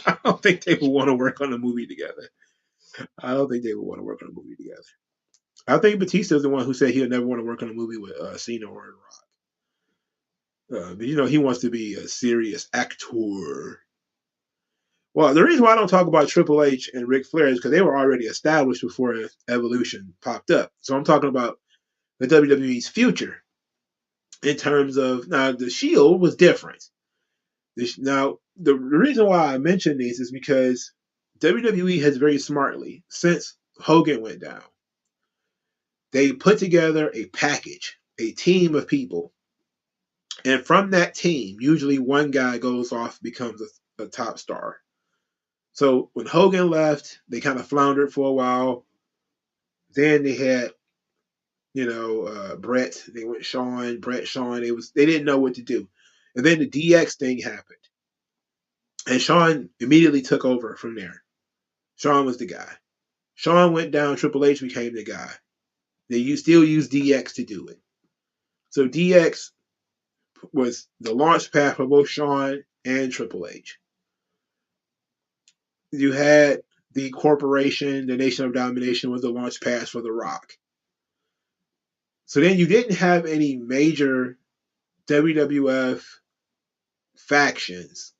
I don't think they would want to work on a movie together. I don't think they would want to work on a movie together. I think Batista's the one who said he'll never want to work on a movie with Cena or The Rock. But he wants to be a serious actor. Well, the reason why I don't talk about Triple H and Ric Flair is because they were already established before Evolution popped up. So I'm talking about the WWE's future in terms of now the Shield was different. Now the reason why I mention these is because WWE has very smartly, since Hogan went down, they put together a package, a team of people, and from that team, usually one guy goes off, becomes a top star. So when Hogan left, they kind of floundered for a while. Then they had, Brett. They went Shawn, Brett, Shawn. They didn't know what to do, and then the DX thing happened, and Shawn immediately took over from there. Shawn was the guy. Shawn went down. Triple H became the guy. They still use DX to do it. So DX was the launch pad for both Shawn and Triple H. You had the corporation, the Nation of Domination was the launch pad for The Rock. So then you didn't have any major WWF factions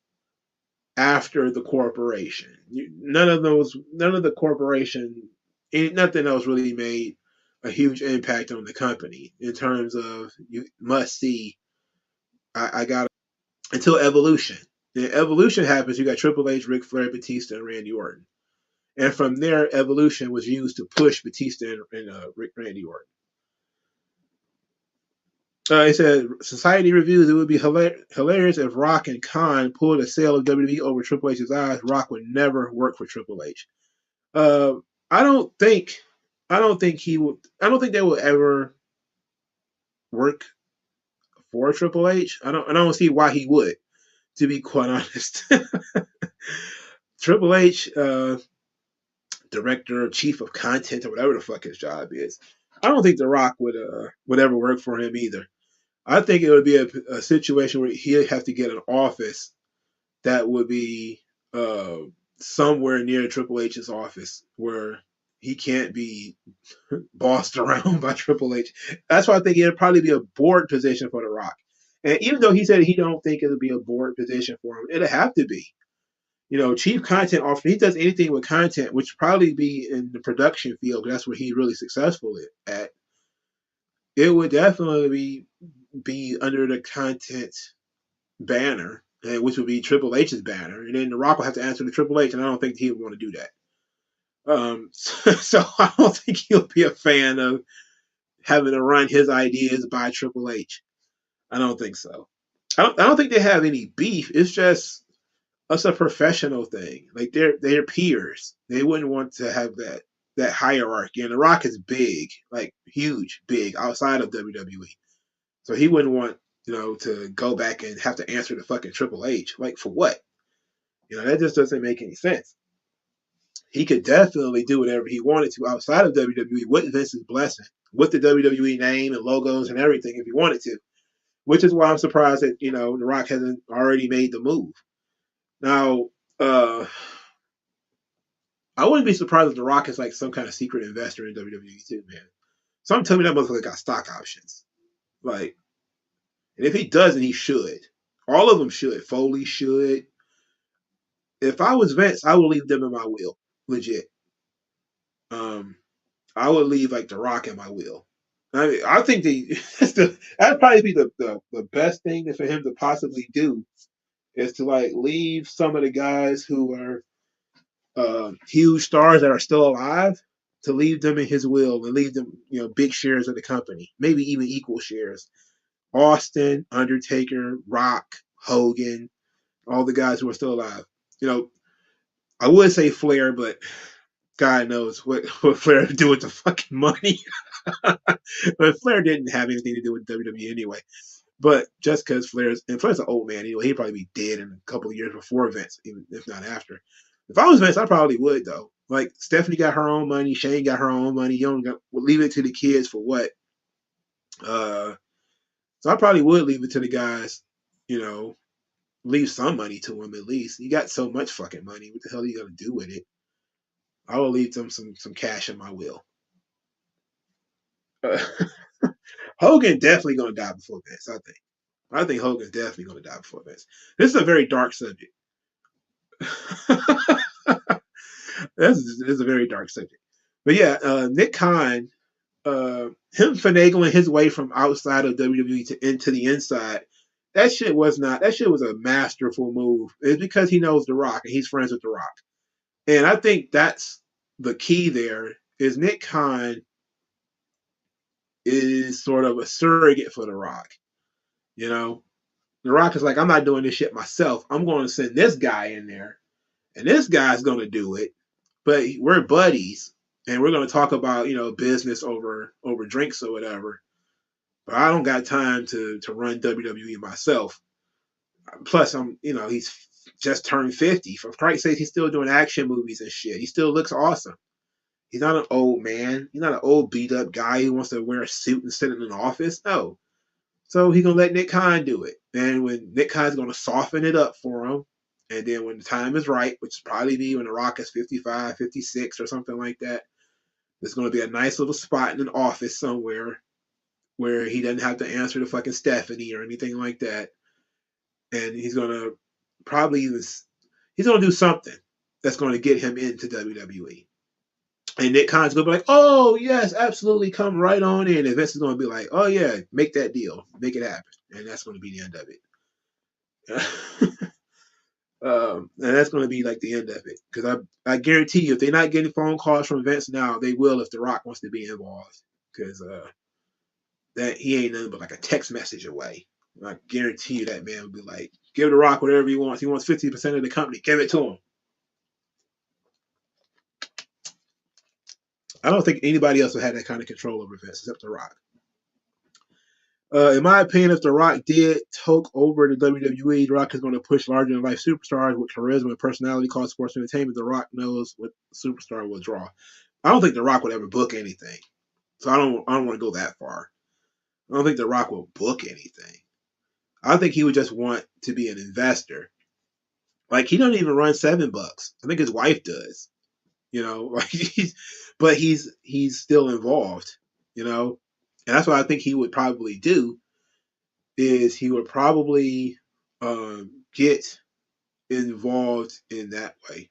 after the corporation. None of the corporation, nothing else really made a huge impact on the company in terms of you must see. I got until Evolution. Then Evolution happens. You got Triple H, Ric Flair, Batista, and Randy Orton. And from there, Evolution was used to push Batista and Randy Orton. It said, Society reviews, it would be hilarious if Rock and Khan pulled a sale of WWE over Triple H's eyes. Rock would never work for Triple H. Uh, I don't think, I don't think he would. I don't think they will ever work for Triple H. I don't see why he would. To be quite honest, Triple H, director, chief of content, or whatever the fuck his job is. I don't think The Rock would ever work for him either. I think it would be a situation where he'd have to get an office that would be uh, somewhere near Triple H's office where he can't be bossed around by Triple H. That's why I think it'd probably be a board position for The Rock. And even though he said he don't think it'll be a board position for him, it'll have to be. Chief content officer. He does anything with content, which probably be in the production field. That's where he's really successful at. It would definitely be under the content banner, which would be Triple H's banner, and then The Rock will have to answer to Triple H, and I don't think he would want to do that. So I don't think he'll be a fan of having to run his ideas by Triple H. I don't think so. I don't think they have any beef. It's a professional thing. Like they're peers. They wouldn't want to have that hierarchy. And The Rock is big, like huge, big outside of WWE. So he wouldn't want to go back and have to answer to fucking Triple H. Like for what? That just doesn't make any sense. He could definitely do whatever he wanted to outside of WWE with Vince's blessing, with the WWE name and logos and everything if he wanted to. Which is why I'm surprised that The Rock hasn't already made the move. Now, I wouldn't be surprised if The Rock is like some kind of secret investor in WWE too, man. Something tell me that motherfucker got stock options. Like, and if he doesn't, he should. All of them should. Foley should. If I was Vince, I would leave them in my will. Legit. Um, I would leave like The Rock in my will. I think that'd probably be the best thing for him to possibly do is to like leave some of the guys who are huge stars that are still alive to leave them in his will and leave them big shares of the company, maybe even equal shares. Austin, Undertaker, Rock, Hogan, all the guys who are still alive. I would say Flair, but God knows what Flair would do with the fucking money. But Flair didn't have anything to do with WWE anyway. But just because Flair's an old man, he'd probably be dead in a couple of years before Vince, even if not after. If I was Vince, I probably would though. Like Stephanie got her own money, Shane got her own money. You don't leave it to the kids for what? So I probably would leave it to the guys. Leave some money to them at least. You got so much fucking money. What the hell are you gonna do with it? I will leave them some cash in my will. Uh, Hogan definitely gonna die before Vince. I think Hogan's definitely gonna die before Vince. This is a very dark subject. This is a very dark subject. But yeah, Nick Khan, him finagling his way from outside of WWE to into the inside, that shit was not. That shit was a masterful move. It's because he knows The Rock and he's friends with The Rock, and I think that's the key. There is Nick Khan is sort of a surrogate for The Rock. You know, The Rock is like, I'm not doing this shit myself. I'm going to send this guy in there, and this guy's going to do it. But we're buddies, and we're going to talk about business over drinks or whatever. But I don't got time to run WWE myself. Plus, he's just turned 50. For Christ's sake, he's still doing action movies and shit. He still looks awesome. He's not an old man. He's not an old beat up guy who wants to wear a suit and sit in an office. No. So he's gonna let Nick Khan do it. And when Nick Khan's gonna soften it up for him, and then when the time is right, which will probably be when The Rock is 55, 56 or something like that, there's gonna be a nice little spot in an office somewhere where he doesn't have to answer to fucking Stephanie or anything like that. And he's gonna probably he's gonna do something that's gonna get him into WWE. And Nick Khan's gonna be like, "Oh yes, absolutely, come right on in." And Vince is gonna be like, "Oh yeah, make that deal, make it happen," and that's gonna be the end of it. And that's gonna be like the end of it, because I guarantee you, if they're not getting phone calls from Vince now, they will if The Rock wants to be involved, because that he ain't nothing but like a text message away. I guarantee you that man would be like, "Give The Rock whatever he wants. He wants 50% of the company. Give it to him." I don't think anybody else would have that kind of control over Vince except The Rock. In my opinion, if The Rock did toke over the WWE, The Rock is going to push larger than life superstars with charisma and personality called sports entertainment. The Rock knows what superstar will draw. I don't think The Rock would ever book anything, so I don't want to go that far. I don't think The Rock will book anything. I think he would just want to be an investor. Like, he doesn't even run $7. I think his wife does. Like but he's still involved. And that's what I think he would probably do. Is he would probably get involved in that way.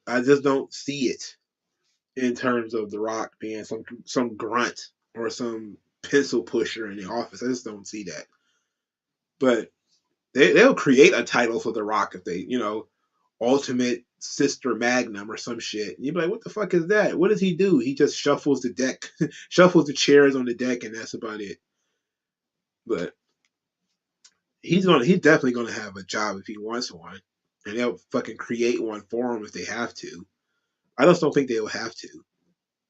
I just don't see it in terms of The Rock being some grunt or some pencil pusher in the office. I just don't see that. But they'll create a title for The Rock if they, Ultimate Sister Magnum or some shit. And you'd be like, what the fuck is that? What does he do? He just shuffles the deck, shuffles the chairs on the deck, and that's about it. But he's definitely gonna have a job if he wants one, and they'll fucking create one for him if they have to. I just don't think they will have to.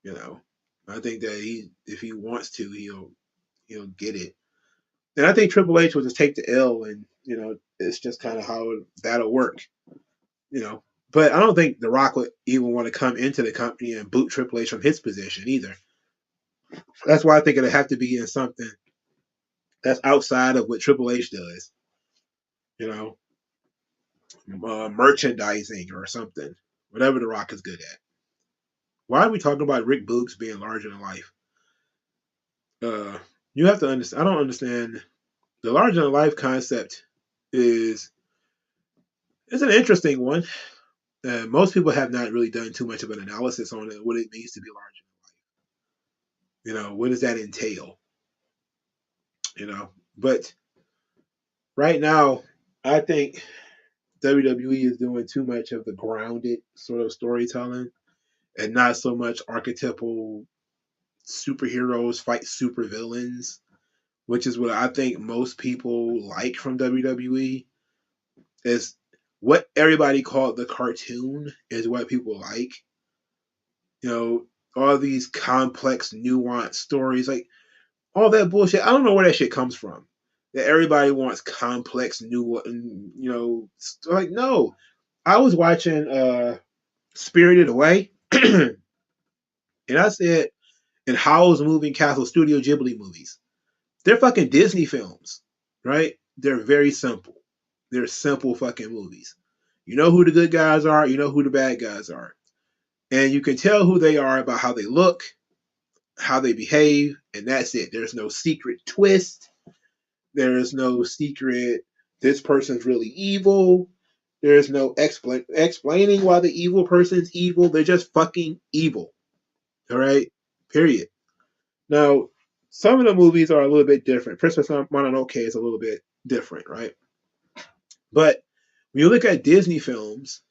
You know, I think that if he wants to, he'll get it. And I think Triple H will just take the L, and it's just kind of how that'll work. But I don't think The Rock would even want to come into the company and boot Triple H from his position either. That's why I think it'll have to be in something that's outside of what Triple H does. You know, merchandising or something, whatever The Rock is good at. Why are we talking about Rick Boogs being larger than life? You have to understand. I don't understand the larger than life concept. It's an interesting one. Most people have not really done too much of an analysis on it, what it means to be larger than life. What does that entail? But right now, I think WWE is doing too much of the grounded sort of storytelling and not so much archetypal superheroes fight supervillains, which is what I think most people like from WWE. Is what everybody called the cartoon is what people like. All these complex, nuanced stories, like all that bullshit. I don't know where that shit comes from. That everybody wants complex, like no. I was watching Spirited Away, and I said, and Howl's Moving Castle Studio Ghibli movies. They're fucking Disney films, right? They're very simple. They're simple fucking movies. You know who the good guys are. You know who the bad guys are. And you can tell who they are about how they look, how they behave, and that's it. There's no secret twist. There is no secret, this person's really evil. There's no explaining why the evil person's evil. They're just fucking evil. All right? Period. Now, some of the movies are a little bit different. Princess Mononoke is a little bit different, right? But when you look at Disney films,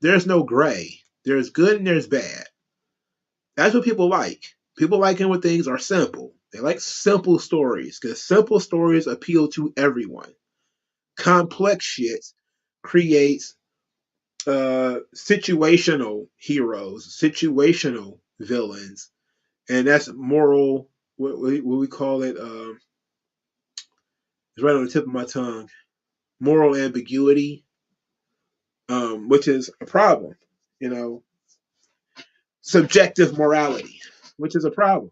there's no gray. There's good and there's bad. That's what people like. People like it when things are simple. They like simple stories because simple stories appeal to everyone. Complex shit creates situational heroes, situational villains, and that's moral. What we call it? It's right on the tip of my tongue. Moral ambiguity, which is a problem. You know, subjective morality, which is a problem.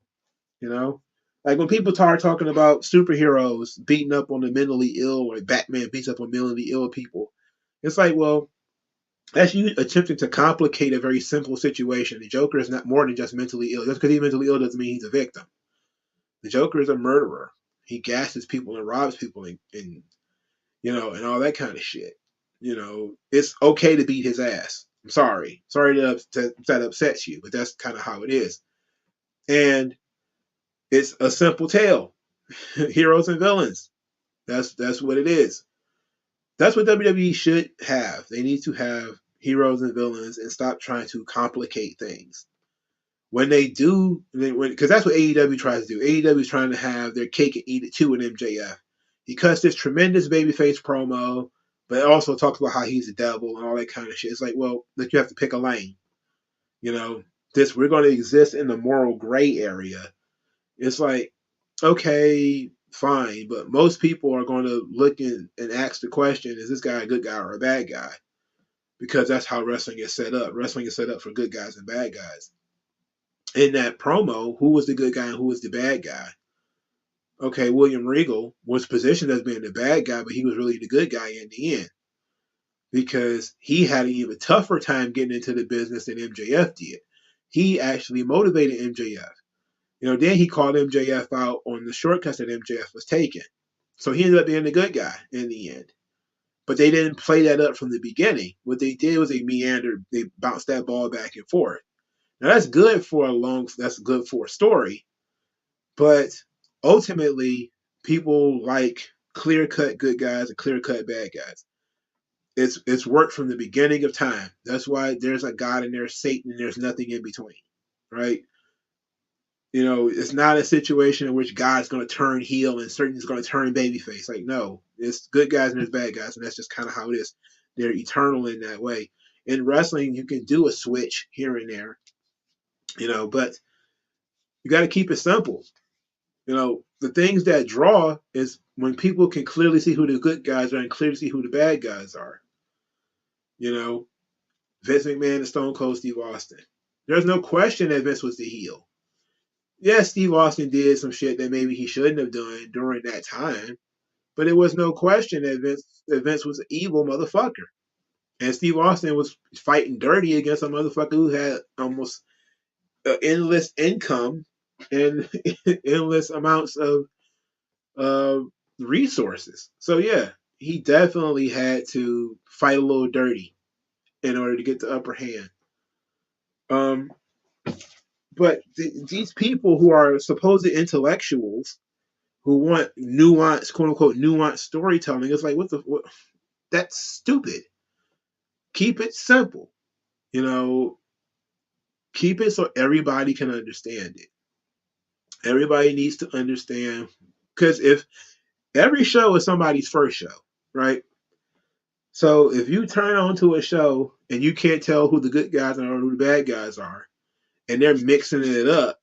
You know, like when people start talking about superheroes beating up on the mentally ill, or Batman beats up on mentally ill people, it's like, well, that's you attempting to complicate a very simple situation. The Joker is not more than just mentally ill. Just because he's mentally ill doesn't mean he's a victim. The Joker is a murderer. He gasses people and robs people and and all that kind of shit. It's okay to beat his ass. I'm sorry. Sorry that upsets you, but that's kind of how it is. And it's a simple tale. Heroes and villains. That's what it is. That's what WWE should have. They need to have heroes and villains and stop trying to complicate things. When they do, because that's what AEW tries to do. AEW is trying to have their cake and eat it too in MJF. He cuts this tremendous babyface promo, but it also talks about how he's a devil and all that kind of shit. It's like, well, that you have to pick a lane. We're going to exist in the moral gray area. It's like, okay, fine, but most people are going to look and ask the question: is this guy a good guy or a bad guy? Because that's how wrestling is set up. Wrestling is set up for good guys and bad guys. In that promo, who was the good guy and who was the bad guy? Okay, William Regal was positioned as being the bad guy, but he was really the good guy in the end because he had an even tougher time getting into the business than MJF did. He actually motivated MJF. Then he called MJF out on the shortcuts that MJF was taking. So he ended up being the good guy in the end. But they didn't play that up from the beginning. What they did was they meandered, they bounced that ball back and forth. Now that's good for a story, but ultimately people like clear-cut good guys and clear-cut bad guys. It's worked from the beginning of time. That's why there's a God and there's Satan and there's nothing in between, right? It's not a situation in which God's going to turn heel and Satan's going to turn babyface. Like, no, it's good guys and there's bad guys, and that's just kind of how it is. They're eternal in that way. In wrestling, you can do a switch here and there, but you got to keep it simple. The things that draw is when people can clearly see who the good guys are and clearly see who the bad guys are. Vince McMahon and Stone Cold Steve Austin. There's no question that Vince was the heel. Yes, Steve Austin did some shit that maybe he shouldn't have done during that time, but it was no question that Vince was an evil motherfucker. And Steve Austin was fighting dirty against a motherfucker who had almost endless income and endless amounts of resources. So yeah, he definitely had to fight a little dirty in order to get the upper hand. But these people who are supposed intellectuals who want nuance, quote unquote, nuanced storytelling, it's like, what? That's stupid. Keep it simple. Keep it so everybody can understand it. Everybody needs to understand, because if every show is somebody's first show, right? So if you turn on to a show and you can't tell who the good guys are or who the bad guys are, and they're mixing it up,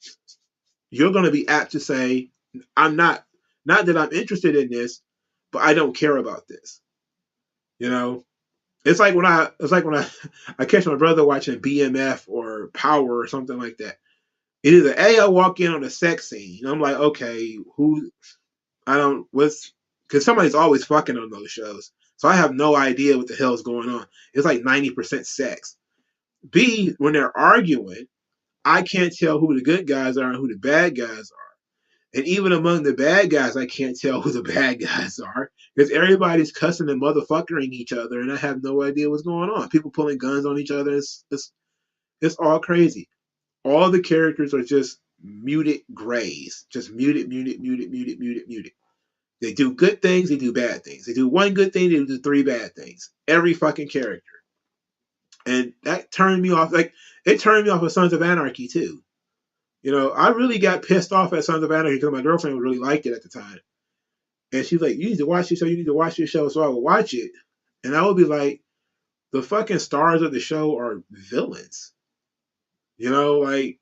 you're going to be apt to say, I'm not that I'm interested in this, but I don't care about this. It's like when I catch my brother watching BMF or Power or something like that. It is I walk in on a sex scene. I'm like, okay, because somebody's always fucking on those shows. So I have no idea what the hell is going on. It's like 90% sex. B, when they're arguing, I can't tell who the good guys are and who the bad guys are. And even among the bad guys, I can't tell who the bad guys are because everybody's cussing and motherfuckering each other, and I have no idea what's going on. People pulling guns on each other. It's all crazy. All the characters are just muted grays, just muted, muted, muted, muted, muted, muted. They do good things, they do bad things. They do one good thing, they do three bad things. Every fucking character. And that turned me off. Like, it turned me off of Sons of Anarchy, too. You know, I really got pissed off at Sons of Anarchy because my girlfriend really liked it at the time. And she's like, you need to watch this show, you need to watch this show. So I would watch it. And I would be like, the fucking stars of the show are villains. You know, like,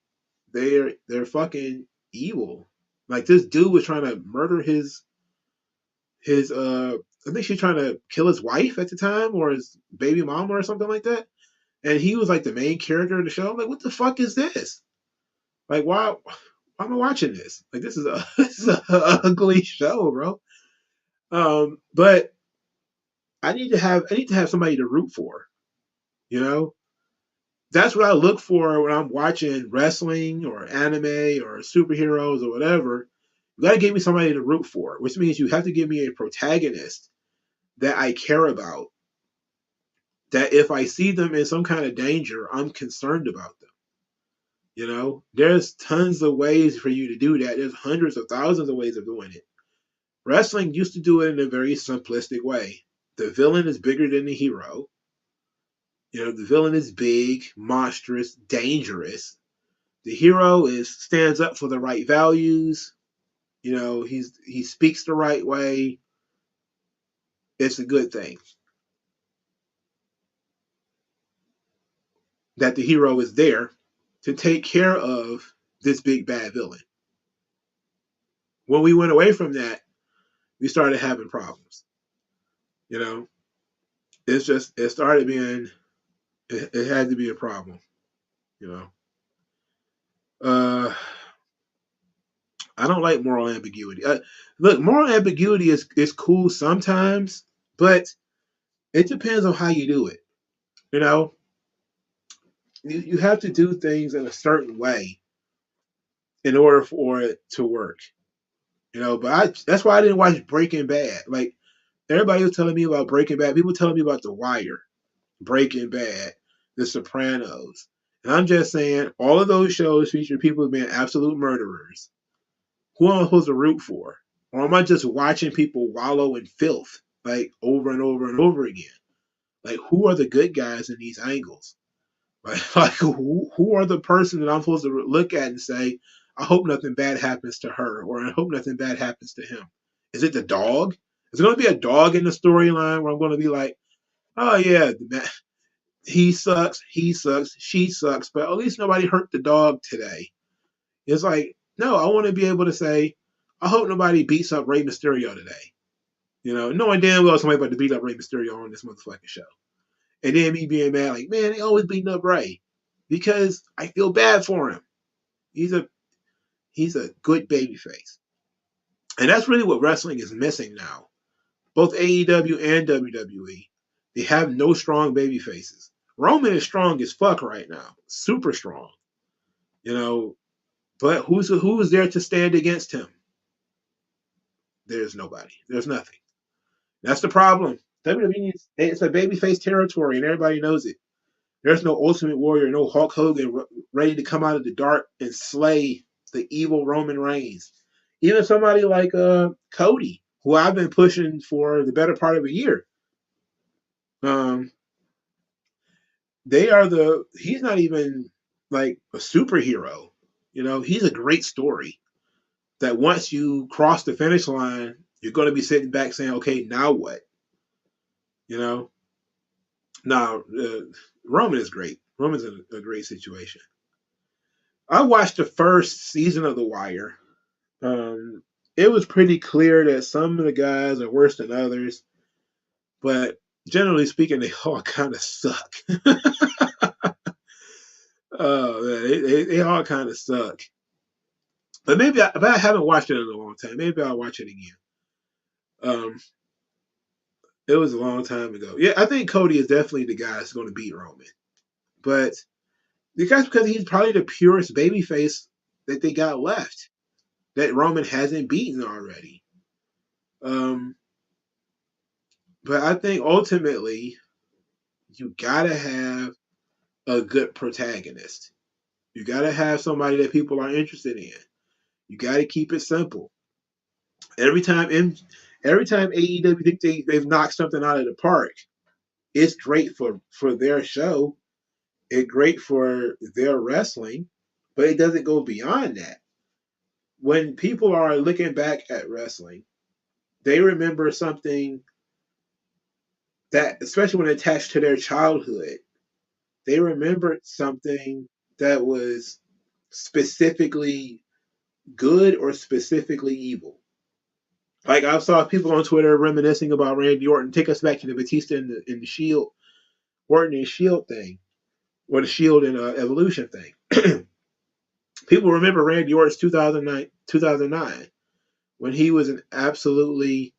they're fucking evil. Like, this dude was trying to murder his I think she's trying to kill his wife at the time or his baby mama or something like that. And he was like the main character of the show. I'm like, what the fuck is this? Like, why am I watching this? Like, this is a ugly show, bro. But I need to have somebody to root for. You know, that's what I look for when I'm watching wrestling or anime or superheroes or whatever. You got to give me somebody to root for, which means you have to give me a protagonist that I care about. That if I see them in some kind of danger, I'm concerned about them. You know, there's tons of ways for you to do that. There's hundreds of thousands of ways of doing it. Wrestling used to do it in a very simplistic way. The villain is bigger than the hero. You know, the villain is big, monstrous, dangerous. The hero is stands up for the right values. You know, he speaks the right way. It's a good thing that the hero is there to take care of this big bad villain. When we went away from that, we started having problems. You know, it started being it had to be a problem. You know, uh, I don't like moral ambiguity. Look, moral ambiguity is cool sometimes, but it depends on how you do it. You know, you have to do things in a certain way in order for it to work. You know, but that's why I didn't watch Breaking Bad. Like, everybody was telling me about Breaking Bad. People telling me about The Wire, Breaking Bad, The Sopranos. And I'm just saying, all of those shows feature people being absolute murderers. Who am I supposed to root for? Or am I just watching people wallow in filth, like, over and over and over again? Like, who are the good guys in these angles? Like who are the person that I'm supposed to look at and say, I hope nothing bad happens to her, or I hope nothing bad happens to him? Is it the dog? Is it going to be a dog in the storyline where I'm going to be like, oh yeah, he sucks, she sucks, but at least nobody hurt the dog today. It's like, no, I want to be able to say, I hope nobody beats up Rey Mysterio today. You know, knowing damn well somebody about to beat up Rey Mysterio on this motherfucking show. And then me being mad, like, man, they always beating up Ray because I feel bad for him. He's a he's a good baby face, and that's really what wrestling is missing now. Both AEW and WWE, they have no strong baby faces. Roman is strong as fuck right now, super strong, you know. But who's there to stand against him? There's nobody. There's nothing. That's the problem. WWE it's a babyface territory, and everybody knows it. There's no Ultimate Warrior, no Hulk Hogan ready to come out of the dark and slay the evil Roman Reigns. Even somebody like Cody, who I've been pushing for the better part of a year. Um, he's not even like a superhero. You know, he's a great story that once you cross the finish line, you're going to be sitting back saying, okay, now what? You know, now Roman is great. Roman's in a great situation. I watched the first season of The Wire. Um, it was pretty clear that some of the guys are worse than others, but generally speaking, they all kind of suck. Oh man, they all kind of suck. But but I haven't watched it in a long time. Maybe I'll watch it again. Um, it was a long time ago. Yeah, I think Cody is definitely the guy that's going to beat Roman. But because he's probably the purest babyface that they got left that Roman hasn't beaten already. Um, but I think ultimately you gotta have a good protagonist. You gotta have somebody that people are interested in. You gotta keep it simple. Every time every time AEW think they've knocked something out of the park, it's great for their show. It's great for their wrestling, but it doesn't go beyond that. When people are looking back at wrestling, they remember something that, especially when attached to their childhood, they remembered something that was specifically good or specifically evil. Like I saw people on Twitter reminiscing about Randy Orton. Take us back to the Batista in the Shield, Orton and Shield thing, or the Shield and Evolution thing. People remember Randy Orton's 2009 when he was an absolutely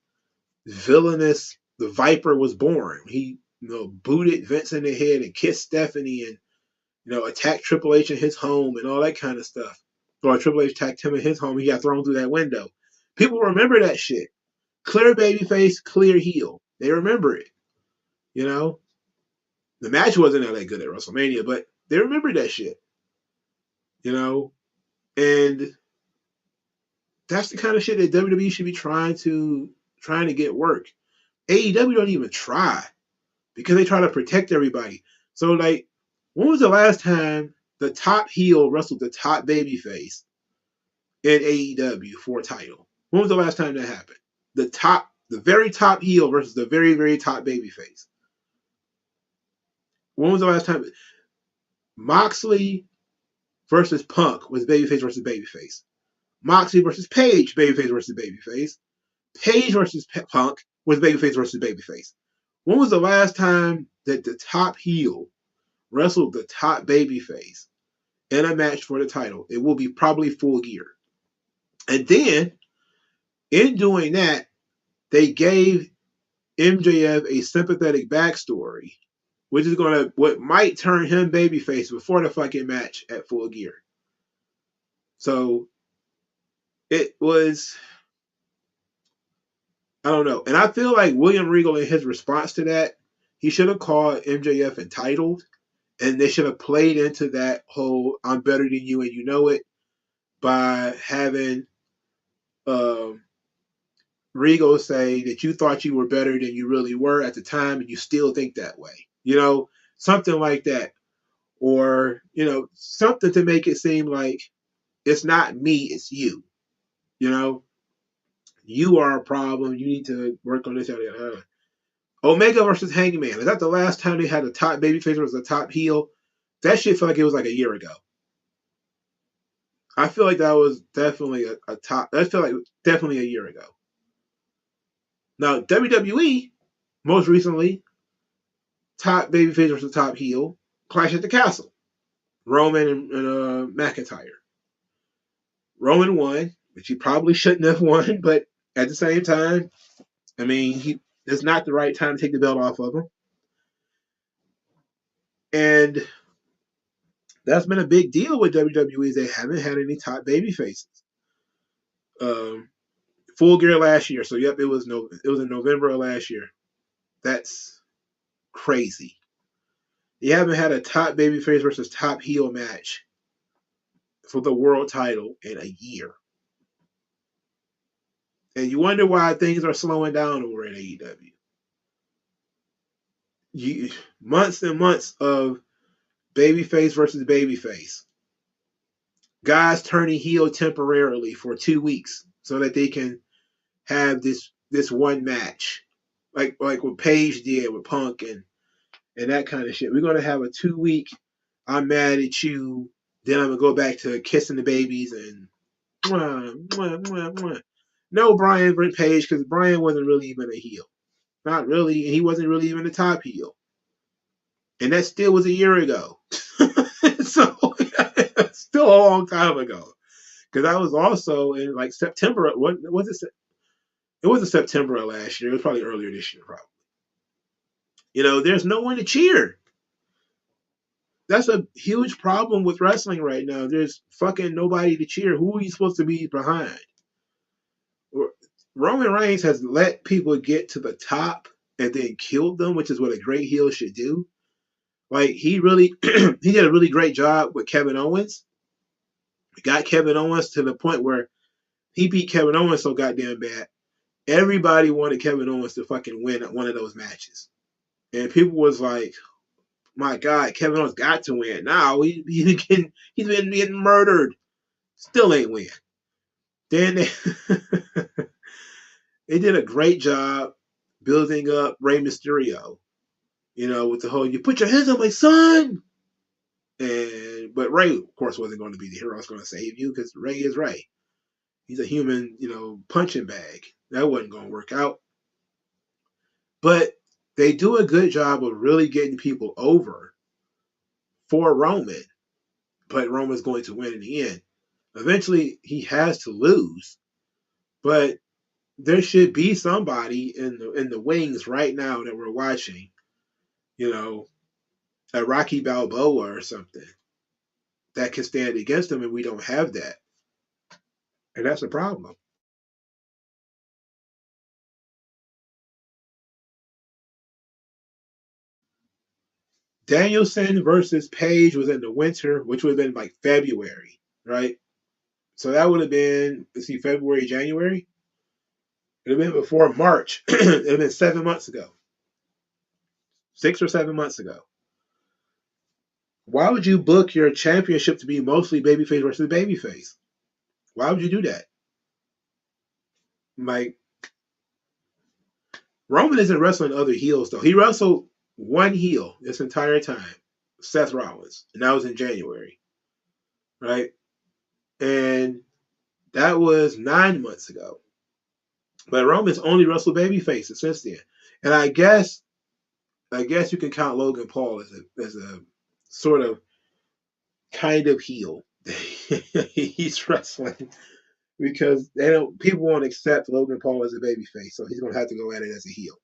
villainous. The Viper was born. He booted Vince in the head and kissed Stephanie and attacked Triple H in his home and all that kind of stuff. Or Triple H attacked him in his home. He got thrown through that window. People remember that shit. Clear babyface, clear heel. They remember it. You know, the match wasn't that good at WrestleMania, but they remember that shit. You know, and that's the kind of shit that WWE should be trying to get work. AEW don't even try because they try to protect everybody. So like, when was the last time the top heel wrestled the top babyface in AEW for a title? When was the last time that happened? The very top heel versus the very, very top babyface. When was the last time? Moxley versus Punk was babyface versus babyface. Moxley versus Page, babyface versus babyface. Page versus Punk was babyface versus babyface. When was the last time that the top heel wrestled the top babyface in a match for the title? It will be probably Full Gear. And then, in doing that, they gave MJF a sympathetic backstory, which is what might turn him babyface before the fucking match at Full Gear. So it was, I don't know. And I feel like William Regal, in his response to that, he should have called MJF entitled, and they should have played into that whole "I'm better than you and you know it" by having Regal say that you thought you were better than you really were at the time, and you still think that way. Something like that, or something to make it seem like it's not me, it's you. You are a problem. You need to work on this. Omega versus Hangman. Is that the last time they had a top babyface versus a top heel? That shit felt like it was like a year ago. I feel like that was definitely a top. That felt like definitely a year ago. Now WWE, most recently, top babyface versus top heel, Clash at the Castle. Roman and McIntyre. Roman won, which he probably shouldn't have won, but at the same time, I mean, it's not the right time to take the belt off of him. And that's been a big deal with WWE. They haven't had any top baby faces. Full Gear last year. So yep, it was in November of last year. That's crazy. You haven't had a top babyface versus top heel match for the world title in a year. And you wonder why things are slowing down over in AEW. Months and months of babyface versus babyface. Guys turning heel temporarily for 2 weeks so that they can have this one match. Like what Paige did with Punk and that kind of shit. We're gonna have a 2 week I'm mad at you, then I'm gonna go back to kissing the babies and mwah, mwah, mwah, mwah. No Brian Page, because Brian wasn't really even a heel. Not really, and he wasn't really even a top heel. And that still was a year ago. So still a long time ago. Because I was also in like September. What was it? It wasn't September of last year. It was probably earlier this year, probably. There's no one to cheer. That's a huge problem with wrestling right now. There's fucking nobody to cheer. Who are you supposed to be behind? Roman Reigns has let people get to the top and then killed them, which is what a great heel should do. Like he really, he did a really great job with Kevin Owens. He got Kevin Owens to the point where he beat Kevin Owens so goddamn bad. Everybody wanted Kevin Owens to fucking win one of those matches, and people was like, "My God, Kevin Owens got to win now. He's been getting murdered, still ain't win." Then they, they did a great job building up Rey Mysterio. You know, with the whole "you put your hands on my son," but Rey, of course, wasn't going to be the hero that's going to save you because Rey is Rey. He's a human, punching bag. That wasn't going to work out. But they do a good job of really getting people over for Roman. But Roman's going to win in the end. Eventually, he has to lose. But there should be somebody in the wings right now that we're watching. You know, a Rocky Balboa or something that can stand against him, and we don't have that. And that's a problem. Danielson versus Page was in the winter, which would have been like February, right? So that would have been, let's see, February, January. It would have been before March. It would have been 7 months ago, 6 or 7 months ago. Why would you book your championship to be mostly babyface versus babyface? Why would you do that? Like, Roman isn't wrestling other heels, though. He wrestled one heel this entire time, Seth Rollins, and that was in January, right? And that was 9 months ago. But Roman's only wrestled baby faces since then. And I guess you can count Logan Paul as a sort of kind of heel. He's wrestling because people won't accept Logan Paul as a baby face, so he's gonna have to go at it as a heel.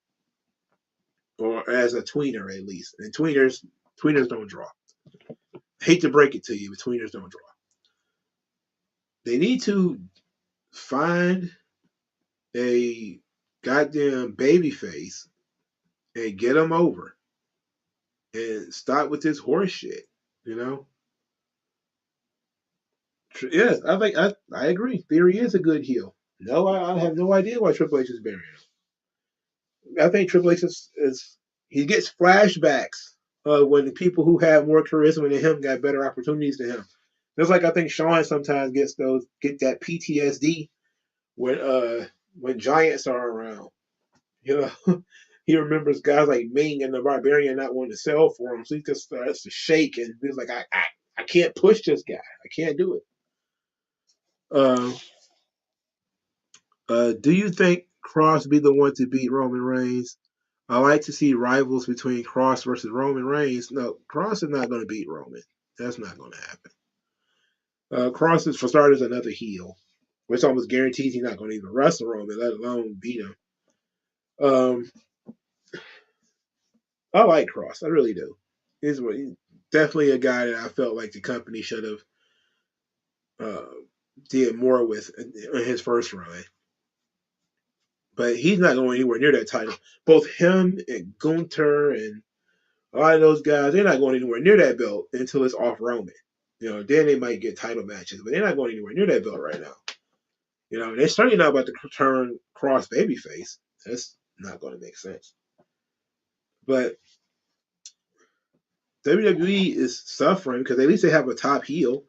Or as a tweener at least. And tweeners don't draw. Hate to break it to you, but tweeners don't draw. They need to find a goddamn baby face and get him over and stop with this horse shit. You know? Yes, I agree. Theory is a good heel. No, I have no idea why Triple H is burying him. I think Triple H is he gets flashbacks when the people who have more charisma than him got better opportunities than him. Just like I think Sean sometimes get that PTSD when giants are around. You know, he remembers guys like Ming and the Barbarian not wanting to sell for him, so he just starts to shake and he's like, I can't push this guy. I can't do it. Uh, do you think Cross be the one to beat Roman Reigns? I like to see rivals between Cross versus Roman Reigns. No, Cross is not going to beat Roman. That's not going to happen. Cross is, for starters, another heel, which almost guarantees he's not going to even wrestle Roman, let alone beat him. Um, I like Cross. I really do. He's definitely a guy that I felt like the company should have uh, did more with in his first run. But he's not going anywhere near that title. Both him and Gunther and a lot of those guys, they're not going anywhere near that belt until it's off Roman. Then they might get title matches, but they're not going anywhere near that belt right now. They're certainly not about to turn Cross babyface. That's not going to make sense. But WWE is suffering because at least they have a top heel.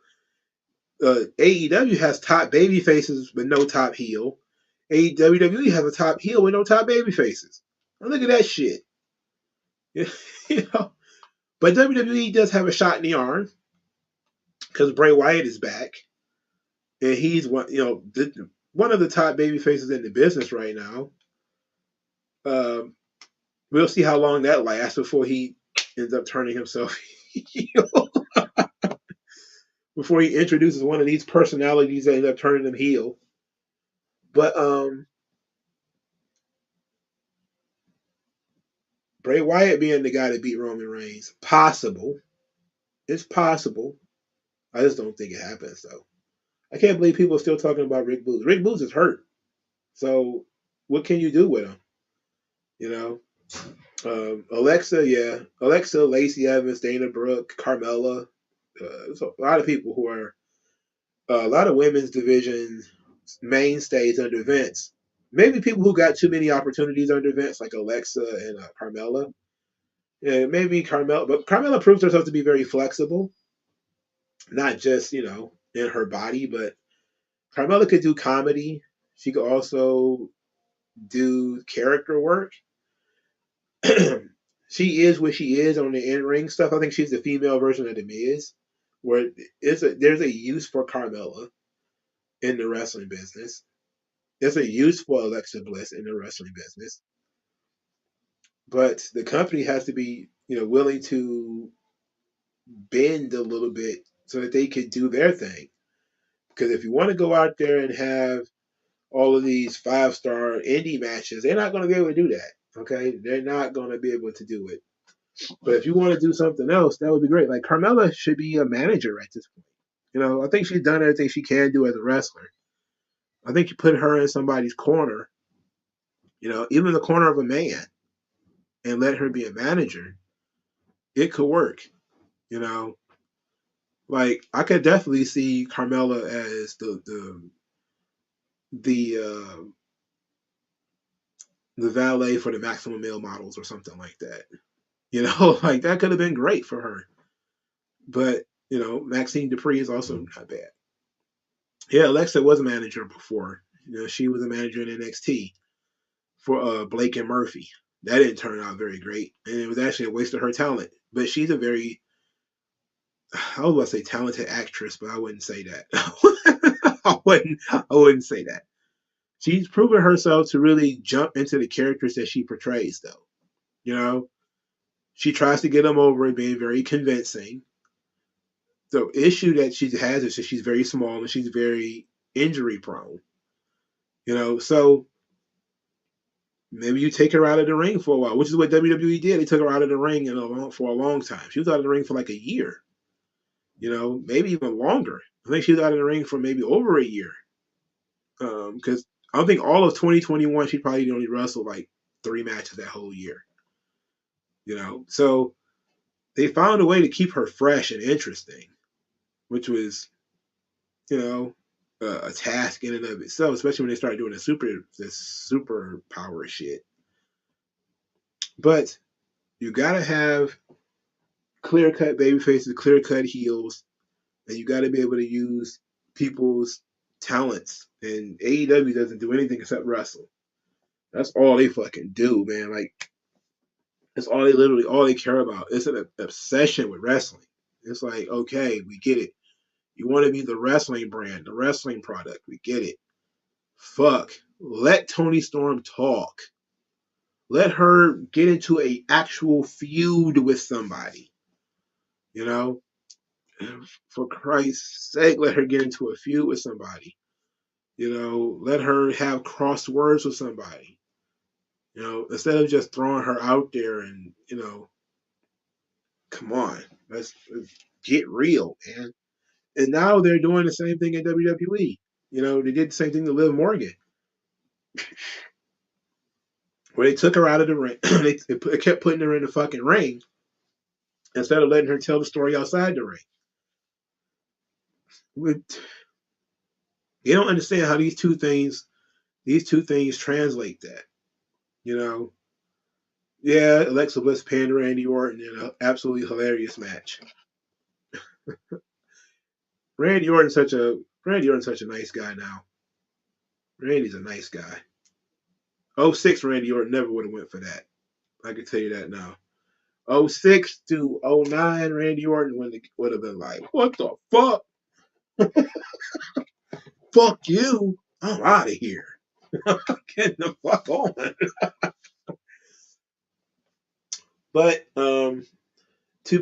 AEW has top baby faces but no top heel. WWE has a top heel with no top baby faces. Now look at that shit. you know, but WWE does have a shot in the arm because Bray Wyatt is back, and he's one of the top baby faces in the business right now. Um, we'll see how long that lasts before he ends up turning himself heel. Before he introduces one of these personalities that end up turning them heel. But Bray Wyatt being the guy to beat Roman Reigns, possible. It's possible. I just don't think it happens though. I can't believe people are still talking about Rick Boogs. Rick Boogs is hurt. So what can you do with him? You know, Alexa, yeah, Alexa, Lacey Evans, Dana Brooke, Carmella. So a lot of people who are a lot of women's division mainstays under Vince. Maybe people who got too many opportunities under Vince, like Alexa and Carmella. Yeah, maybe Carmella, but Carmella proves herself to be very flexible, not just in her body, but Carmella could do comedy. She could also do character work. She is what she is on the in ring stuff. I think she's the female version of the Miz, where there's a use for Carmella in the wrestling business. There's a use for Alexa Bliss in the wrestling business, but the company has to be willing to bend a little bit so that they can do their thing. Because if you want to go out there and have all of these 5-star indie matches, they're not going to be able to do that. Okay, they're not going to be able to do it. But if you want to do something else, that would be great. Like Carmella should be a manager at this point. I think she's done everything she can do as a wrestler. I think you put her in somebody's corner, even the corner of a man, and let her be a manager. It could work. You know, like I could definitely see Carmella as the the valet for the maximum male models or something like that. Like that could have been great for her. But Maxine Dupree is also not bad. Yeah, Alexa was a manager before. She was a manager in NXT for Blake and Murphy. That didn't turn out very great, and it was actually a waste of her talent. But she's a very, I was about to say talented actress, but I wouldn't say that. I wouldn't say that. She's proven herself to really jump into the characters that she portrays, though. You know, she tries to get them over being very convincing. The issue that she has is that she's very small and she's very injury prone. So maybe you take her out of the ring for a while, which is what WWE did. They took her out of the ring for a long time. She was out of the ring for like a year, maybe even longer. I think she was out of the ring for maybe over a year. Because I think all of 2021, she probably only wrestled like 3 matches that whole year. So they found a way to keep her fresh and interesting, which was, you know, a task in and of itself, especially when they started doing the super power shit. But you gotta have clear cut baby faces, clear cut heels, and you gotta be able to use people's talents. And AEW doesn't do anything except wrestle. That's all they fucking do, man. Like that's all they care about. It's an obsession with wrestling. It's like, okay, we get it. You want to be the wrestling brand, the wrestling product. We get it. Fuck. Let Toni Storm talk. Let her get into a actual feud with somebody. You know, for Christ's sake, let her get into a feud with somebody. Let her have crossed words with somebody. Instead of just throwing her out there and come on, let's get real, man. And now they're doing the same thing in WWE. They did the same thing to Liv Morgan, where they took her out of the ring. they kept putting her in the fucking ring instead of letting her tell the story outside the ring. You don't understand how these two things translate that. You know, yeah, Alexa Bliss pinned Randy Orton in an absolutely hilarious match. Randy Orton's such a nice guy now. Randy's a nice guy. '06 Randy Orton never would have went for that. I can tell you that now. '06 to '09 Randy Orton would have been like, what the fuck? Fuck you. I'm out of here. Getting the fuck on. But to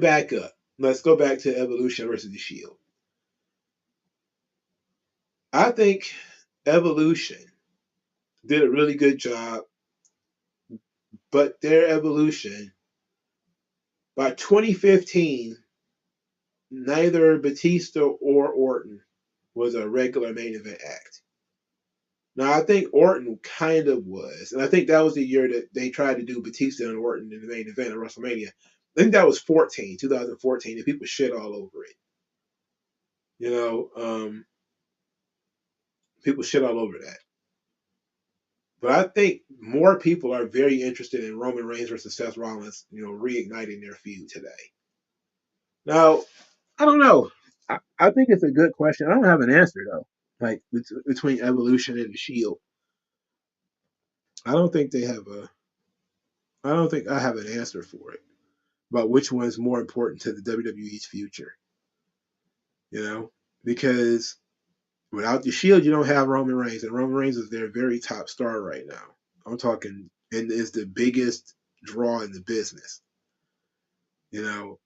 back up, let's go back to Evolution versus the Shield. I think Evolution did a really good job, but their evolution by 2015 neither Batista or Orton was a regular main event act. Now, I think Orton kind of was. And I think that was the year that they tried to do Batista and Orton in the main event of WrestleMania. I think that was 2014, and people shit all over it. You know, people shit all over that. But I think more people are very interested in Roman Reigns versus Seth Rollins, reigniting their feud today. Now, I don't know. I think it's a good question. I don't have an answer, though. Like, between Evolution and the Shield. I don't think they have a. I don't think I have an answer for it about which one is more important to the WWE's future. You know, because without the Shield, you don't have Roman Reigns, and Roman Reigns is their very top star right now. I'm talking, and is the biggest draw in the business. You know,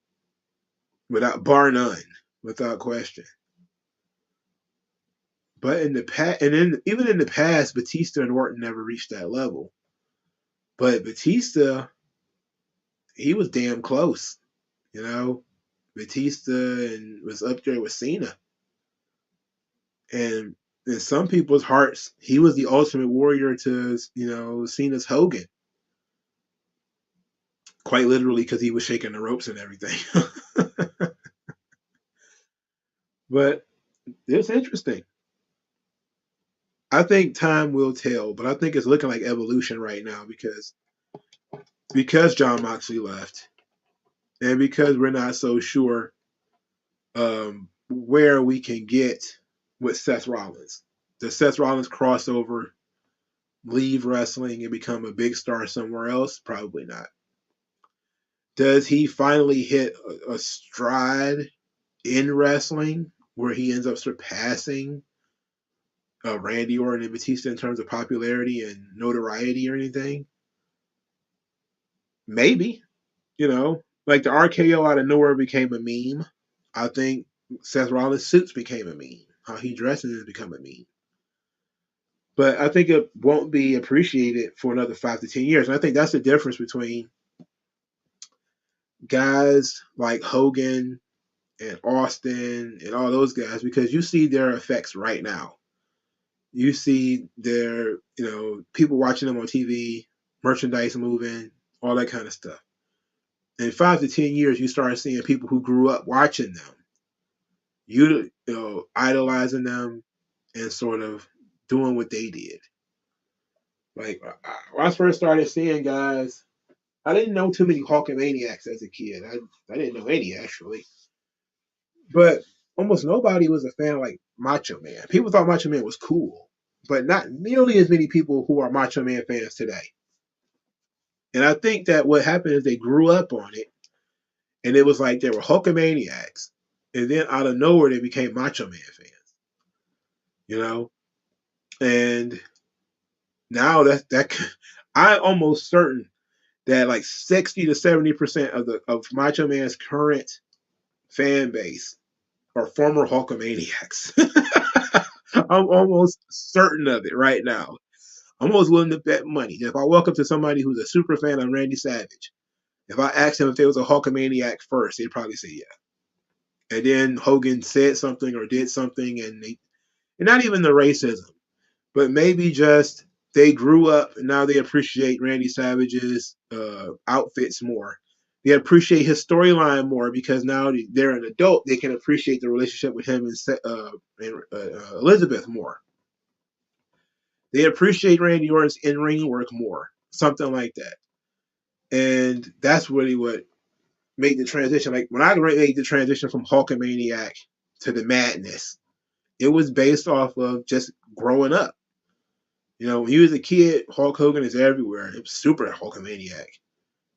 without bar none, without question. But in the past, even in the past, Batista and Orton never reached that level. But Batista, he was damn close. You know, Batista and was up there with Cena. And in some people's hearts, he was the ultimate warrior to, Cena's Hogan. Quite literally, because he was shaking the ropes and everything. But it's interesting. I think time will tell, but I think it's looking like Evolution right now because Jon Moxley left, and because we're not so sure where we can get with Seth Rollins. Does Seth Rollins cross over, leave wrestling, and become a big star somewhere else? Probably not. Does he finally hit a stride in wrestling where he ends up surpassing Randy Orton and Batista in terms of popularity and notoriety or anything? Maybe. Like the RKO out of nowhere became a meme. I think Seth Rollins' suits became a meme. How he dresses has become a meme. But I think it won't be appreciated for another 5 to 10 years. And I think that's the difference between guys like Hogan and Austin and all those guys, because you see their effects right now. You see their, people watching them on TV, merchandise moving, all that kind of stuff. In 5 to 10 years, you start seeing people who grew up watching them, idolizing them and sort of doing what they did. Like, when I first started seeing guys, I didn't know too many Hulkamaniacs as a kid. I didn't know any, actually. But almost nobody was a fan of, like, Macho Man. People thought Macho Man was cool, but not nearly as many people who are Macho Man fans today. And I think that what happened is they grew up on it, and it was like they were Hulkamaniacs, and then out of nowhere they became Macho Man fans. And now that I'm almost certain that like 60 to 70% of Macho Man's current fan base are former Hulkamaniacs. I'm almost certain of it right now. I'm almost willing to bet money. If I walk up to somebody who's a super fan of Randy Savage, if I asked him if they was a Hulkamaniac first, they'd probably say yeah. And then Hogan said something or did something, and not even the racism, but maybe just they grew up and now they appreciate Randy Savage's outfits more. They appreciate his storyline more because now they're an adult. They can appreciate the relationship with him and Elizabeth more. They appreciate Randy Orton's in-ring work more, something like that. And that's really what made the transition. Like when I made the transition from Hulkamaniac to the Madness, it was based off of just growing up. When you was a kid, Hulk Hogan is everywhere. It was super Hulkamaniac.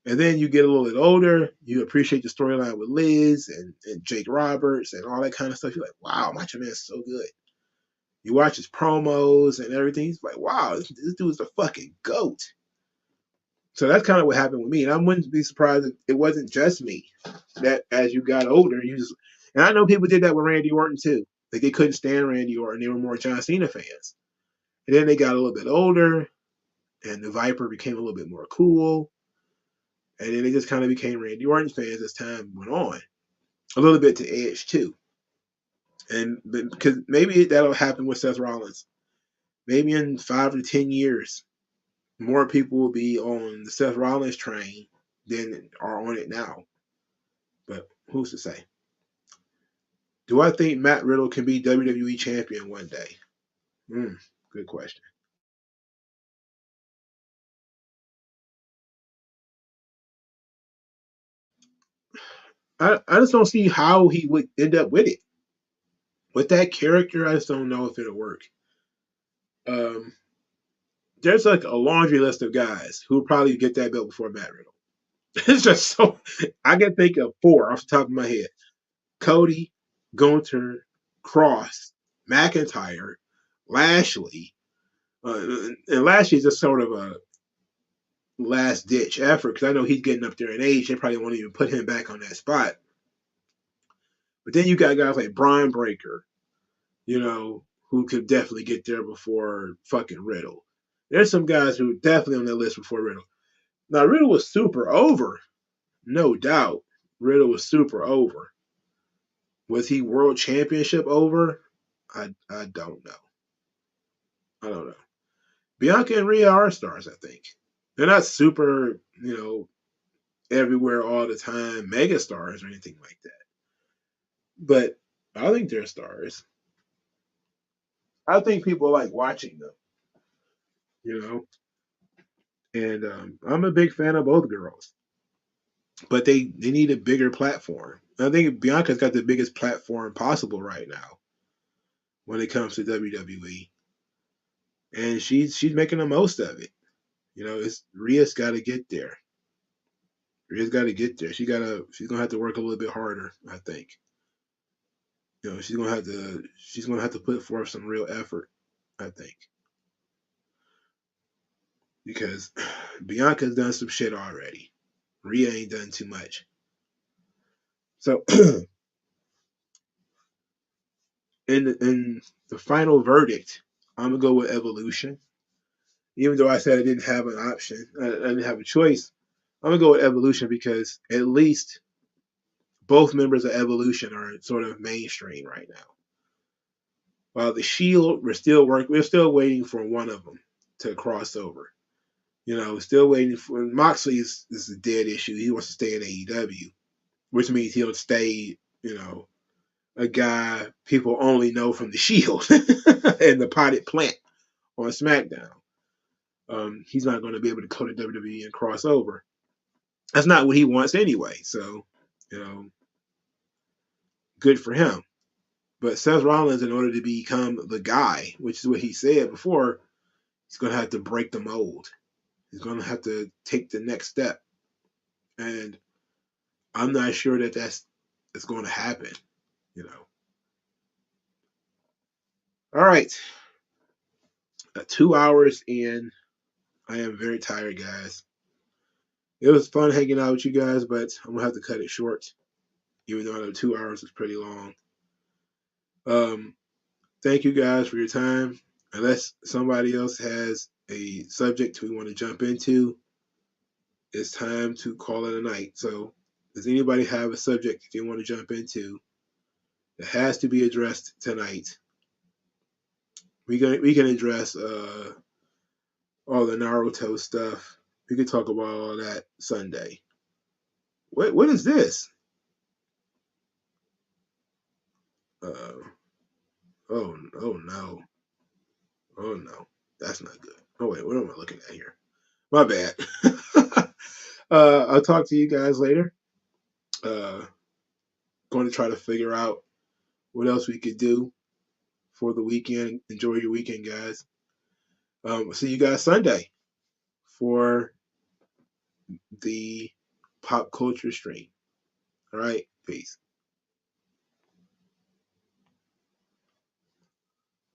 And then you get a little bit older, you appreciate the storyline with Liz and Jake Roberts and all that kind of stuff. You're like, wow, Macho Man is so good. You watch his promos and everything. He's like, wow, this dude's the fucking GOAT. So that's kind of what happened with me. And I wouldn't be surprised if it wasn't just me. That as you got older, and I know people did that with Randy Orton too. Like they couldn't stand Randy Orton. They were more John Cena fans. And then they got a little bit older, and the Viper became a little bit more cool. And then they just kind of became Randy Orton fans as time went on. a little bit to Edge too, and because maybe that'll happen with Seth Rollins. Maybe in 5 to 10 years, more people will be on the Seth Rollins train than are on it now. But who's to say? Do I think Matt Riddle can be WWE champion one day? Good question. I just don't see how he would end up with it. With that character, I just don't know if it'll work. Um, there's like a laundry list of guys who would probably get that belt before Matt Riddle. It's just so I can think of four off the top of my head: Cody, Gunther, Cross, McIntyre, Lashley. And Lashley's just sort of a last ditch effort because I know he's getting up there in age. They probably won't even put him back on that spot. But then you got guys like Brian Breaker, who could definitely get there before fucking Riddle. There's some guys who are definitely on that list before Riddle. Now Riddle was super over, no doubt. Riddle was super over. Was he world championship over? I don't know. I don't know. Bianca and Rhea are stars, I think. They're not super, everywhere all the time, mega stars or anything like that. But I think they're stars. I think people like watching them, you know. And I'm a big fan of both girls, but they need a bigger platform. I think Bianca's got the biggest platform possible right now when it comes to WWE, and she's making the most of it. It's Rhea's got to get there. Rhea's got to get there. She's gonna have to work a little bit harder. I think. She's gonna have to put forth some real effort. I think because Bianca's done some shit already. Rhea ain't done too much. So in the final verdict, I'm gonna go with Evolution. Even though I said I didn't have an option, I didn't have a choice. I'm gonna go with Evolution because at least both members of Evolution are sort of mainstream right now. While the Shield, we're still waiting for one of them to cross over. Still waiting for Moxley is a dead issue. He wants to stay in AEW, which means he'll stay, a guy people only know from the Shield and the potted plant on SmackDown. He's not going to be able to go to WWE and cross over. That's not what he wants anyway. So, you know, good for him. But Seth Rollins, in order to become the guy, which is what he said before, he's going to have to break the mold. He's going to have to take the next step. And I'm not sure that's going to happen, you know. All right. 2 hours in. I am very tired, guys. It was fun hanging out with you guys, but I'm going to have to cut it short, even though I know 2 hours is pretty long. Thank you guys for your time. Unless somebody else has a subject we want to jump into, it's time to call it a night. So, does anybody have a subject that they want to jump into that has to be addressed tonight? We can address all the Naruto stuff. We can talk about all that Sunday. What is this? Uh, oh no, oh no, that's not good. Oh wait, what am I looking at here? My bad. I'll talk to you guys later. Uh, going to try to figure out what else we could do for the weekend. Enjoy your weekend, guys. See you guys Sunday for the pop culture stream. All right, peace.